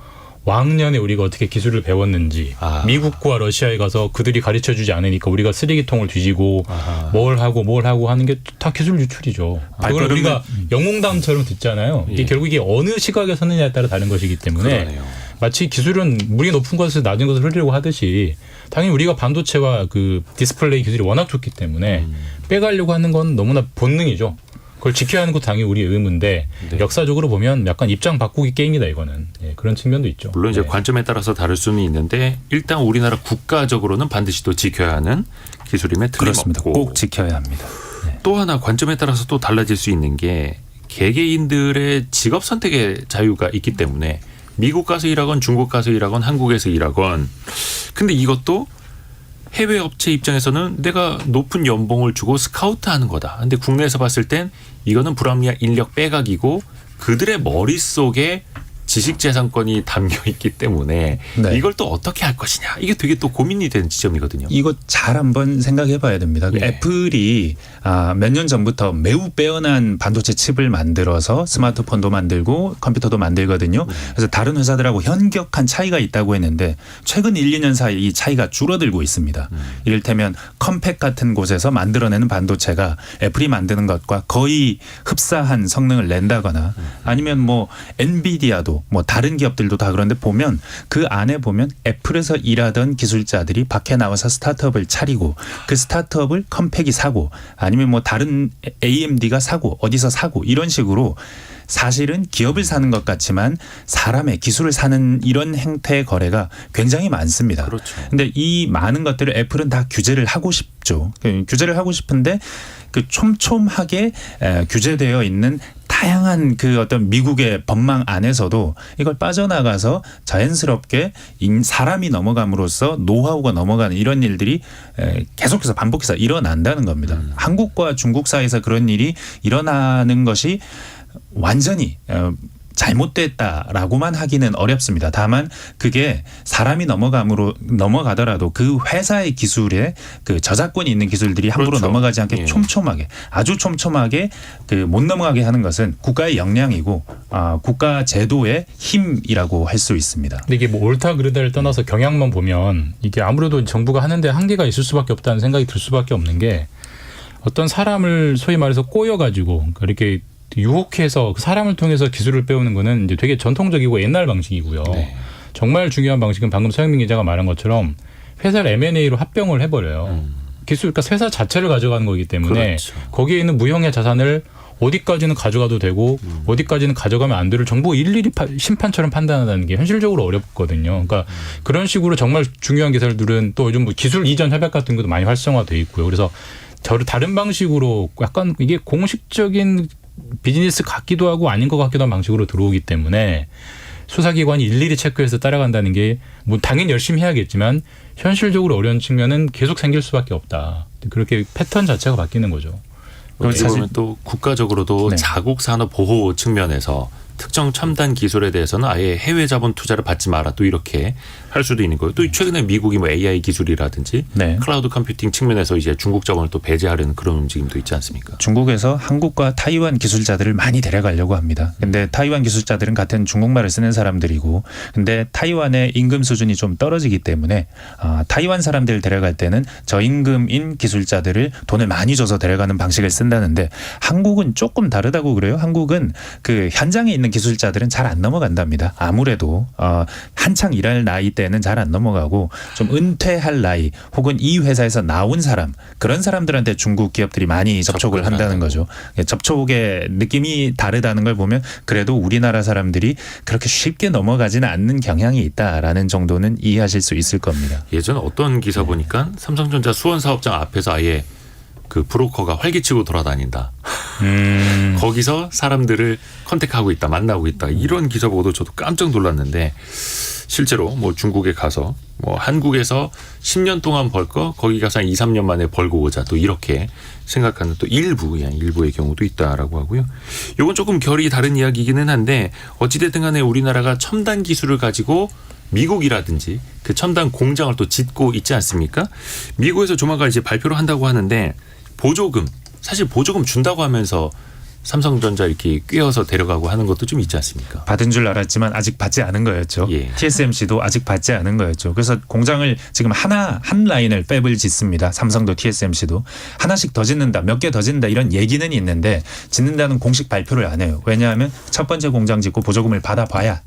왕년에 우리가 어떻게 기술을 배웠는지 미국과 러시아에 가서 그들이 가르쳐주지 않으니까 우리가 쓰레기통을 뒤지고 뭘 하고 하는 게 다 기술 유출이죠. 그걸 우리가 영웅담처럼 듣잖아요. 이게 결국 이게 어느 시각에 서느냐에 따라 다른 것이기 때문에
그러네요.
마치 기술은 물이 높은 곳에서 낮은 곳을 흐르려고 하듯이 당연히 우리가 반도체와 그 디스플레이 기술이 워낙 좋기 때문에 빼가려고 하는 건 너무나 본능이죠. 그걸 지켜야 하는 것도 당연히 우리의 의무인데 역사적으로 보면 약간 입장 바꾸기 게임이다 이거는. 그런 측면도 있죠.
물론 이제 관점에 따라서 다를 수는 있는데 일단 우리나라 국가적으로는 반드시 또 지켜야 하는 기술임에
그렇습니다.
틀림없고
꼭 지켜야 합니다.
또 하나 관점에 따라서 또 달라질 수 있는 게 개개인들의 직업 선택의 자유가 있기 때문에 미국 가서 일하건 중국 가서 일하건 한국에서 일하건 근데 이것도 해외 업체 입장에서는 내가 높은 연봉을 주고 스카우트하는 거다. 근데 국내에서 봤을 땐 이거는 불합리한 인력 빼가기고 그들의 머릿속에 지식재산권이 담겨 있기 때문에
네.
이걸 또 어떻게 할 것이냐. 이게 되게 또 고민이 되는 지점이거든요.
이거 잘 한번 생각해 봐야 됩니다. 그
예.
애플이 몇 년 전부터 매우 빼어난 반도체 칩을 만들어서 스마트폰도 만들고 컴퓨터도 만들거든요. 그래서 다른 회사들하고 현격한 차이가 있다고 했는데 최근 1, 2년 사이 이 차이가 줄어들고 있습니다. 이를테면 컴팩 같은 곳에서 만들어내는 반도체가 애플이 만드는 것과 거의 흡사한 성능을 낸다거나 아니면 뭐 엔비디아도 뭐 다른 기업들도 다 그런데 보면 그 안에 보면 애플에서 일하던 기술자들이 밖에 나와서 스타트업을 차리고 그 스타트업을 컴팩이 사고 아니면 뭐 다른 AMD가 사고 어디서 사고 이런 식으로 사실은 기업을 사는 것 같지만 사람의 기술을 사는 이런 형태의 거래가 굉장히 많습니다.
그렇죠.
근데 이 많은 것들을 애플은 다 규제를 하고 싶죠. 규제를 하고 싶은데 그 촘촘하게 규제되어 있는 다양한 그 어떤 미국의 법망 안에서도 이걸 빠져나가서 자연스럽게 사람이 넘어감으로써 노하우가 넘어가는 이런 일들이 계속해서 반복해서 일어난다는 겁니다. 한국과 중국 사이에서 그런 일이 일어나는 것이 완전히 잘못됐다라고만 하기는 어렵습니다. 다만 그게 사람이 넘어가더라도 그 회사의 기술에 그 저작권이 있는 기술들이 함부로
그렇죠.
넘어가지 않게
예.
촘촘하게 아주 촘촘하게 그 못 넘어가게 하는 것은 국가의 역량이고 국가 제도의 힘이라고 할 수 있습니다.
근데 이게 뭐 옳다 그르다를 떠나서 경향만 보면 이게 아무래도 정부가 하는데 한계가 있을 수밖에 없다는 생각이 들 수밖에 없는 게 어떤 사람을 소위 말해서 꼬여가지고 이렇게 유혹해서 그 사람을 통해서 기술을 배우는 거는 이제 되게 전통적이고 옛날 방식이고요.
네.
정말 중요한 방식은 방금 서영민 기자가 말한 것처럼 회사를 M&A로 합병을 해버려요. 기술, 그러니까 회사 자체를 가져가는 거기 때문에
그렇죠.
거기에 있는 무형의 자산을 어디까지는 가져가도 되고 어디까지는 가져가면 안 되를 정부가 일일이 심판처럼 판단한다는 게 현실적으로 어렵거든요. 그러니까 그런 식으로 정말 중요한 기술들은 또 요즘 뭐 기술 이전 협약 같은 것도 많이 활성화돼 있고요. 그래서 다른 방식으로 약간 이게 공식적인 비즈니스 같기도 하고 아닌 것 같기도 한 방식으로 들어오기 때문에 수사기관이 일일이 체크해서 따라간다는 게 뭐 당연히 열심히 해야겠지만 현실적으로 어려운 측면은 계속 생길 수밖에 없다. 그렇게 패턴 자체가 바뀌는 거죠.
어떻게 보면 또 국가적으로도
네.
자국 산업 보호 측면에서 특정 첨단 기술에 대해서는 아예 해외 자본 투자를 받지 마라 또 이렇게 할 수도 있는 거예요. 또 최근에 미국이 뭐 AI 기술이라든지
네.
클라우드 컴퓨팅 측면에서 이제 중국 자본을 또 배제하려는 그런 움직임도 있지 않습니까?
중국에서 한국과 타이완 기술자들을 많이 데려가려고 합니다. 근데 타이완 기술자들은 같은 중국말을 쓰는 사람들이고, 근데 타이완의 임금 수준이 좀 떨어지기 때문에 타이완 사람들을 데려갈 때는 저임금인 기술자들을 돈을 많이 줘서 데려가는 방식을 쓴다는데, 한국은 조금 다르다고 그래요. 한국은 그 현장에 있는 기술자들은 잘 안 넘어간답니다. 아무래도 한창 일할 나이 때는 잘 안 넘어가고 좀 은퇴할 나이 혹은 이 회사에서 나온 사람, 그런 사람들한테 중국 기업들이 많이 접촉을 한다는 거죠. 접촉의 느낌이 다르다는 걸 보면 그래도 우리나라 사람들이 그렇게 쉽게 넘어가지는 않는 경향이 있다라는 정도는 이해하실 수 있을 겁니다.
예전에 어떤 기사 보니까 삼성전자 수원 사업장 앞에서 아예 그 브로커가 활기치고 돌아다닌다. 거기서 사람들을 컨택하고 있다, 만나고 있다. 이런 기사 보고도 저도 깜짝 놀랐는데, 실제로 뭐 중국에 가서 뭐 한국에서 10년 동안 벌 거 거기 가서 한 2, 3년 만에 벌고 오자, 또 이렇게 생각하는 또 일부의 경우도 있다라고 하고요. 이건 조금 결이 다른 이야기이기는 한데, 어찌됐든 간에 우리나라가 첨단 기술을 가지고 미국이라든지 그 첨단 공장을 또 짓고 있지 않습니까? 미국에서 조만간 이제 발표를 한다고 하는데, 보조금, 사실 보조금 준다고 하면서 삼성전자 이렇게 꿰어서 데려가고 하는 것도 좀 있지 않습니까?
받은 줄 알았지만 아직 받지 않은 거였죠.
예.
TSMC도 아직 받지 않은 거였죠. 그래서 공장을 지금 한 라인을 팹을 짓습니다. 삼성도 TSMC도 하나씩 더 짓는다, 몇 개 더 짓는다 이런 얘기는 있는데 짓는다는 공식 발표를 안 해요. 왜냐하면 첫 번째 공장 짓고 보조금을 받아봐야,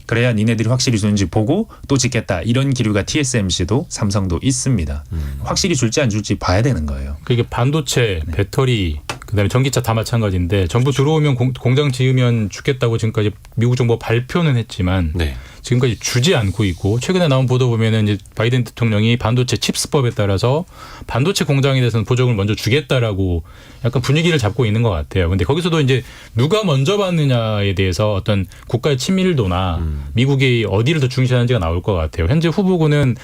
그래야 니네들이 확실히 주는지 보고 또 짓겠다, 이런 기류가 TSMC도 삼성도 있습니다. 확실히 줄지 안 줄지 봐야 되는 거예요.
그게 반도체, 배터리, 그다음에 전기차 다 마찬가지인데 전부 들어오면 공장 지으면 주겠다고 지금까지 미국 정부가 발표는 했지만
네.
지금까지 주지 않고 있고, 최근에 나온 보도 보면은 이제 바이든 대통령이 반도체 칩스법에 따라서 반도체 공장에 대해서는 보조금을 먼저 주겠다라고 약간 분위기를 잡고 있는 것 같아요. 근데 거기서도 이제 누가 먼저 받느냐에 대해서 어떤 국가의 친밀도나 미국이 어디를 더 중시하는지가 나올 것 같아요. 현재 후보군은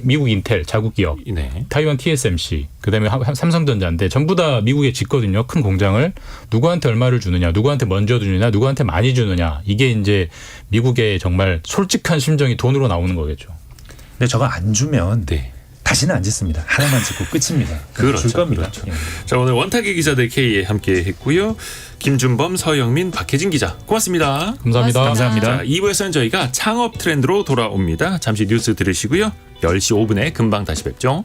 미국 인텔 자국 기업,
네.
타이완 TSMC, 그다음에 삼성전자인데 전부 다 미국에 짓거든요. 큰 공장을. 누구한테 얼마를 주느냐, 누구한테 먼저 주느냐, 누구한테 많이 주느냐, 이게 이제 미국의 정말 솔직한 심정이 돈으로 나오는 거겠죠.
근데 저거 안 주면
네.
다시는 안 짓습니다. 하나만 짓고 끝입니다.
그렇죠.
줄 겁니다.
그렇죠.
예.
자, 오늘 원탁의 기자들 K에 함께 했고요. 김준범, 서영민, 박혜진 기자, 고맙습니다.
감사합니다.
감사합니다.
자, 2부에서는 저희가 창업 트렌드로 돌아옵니다. 잠시 뉴스 들으시고요. 10시 5분에 금방 다시 뵙죠.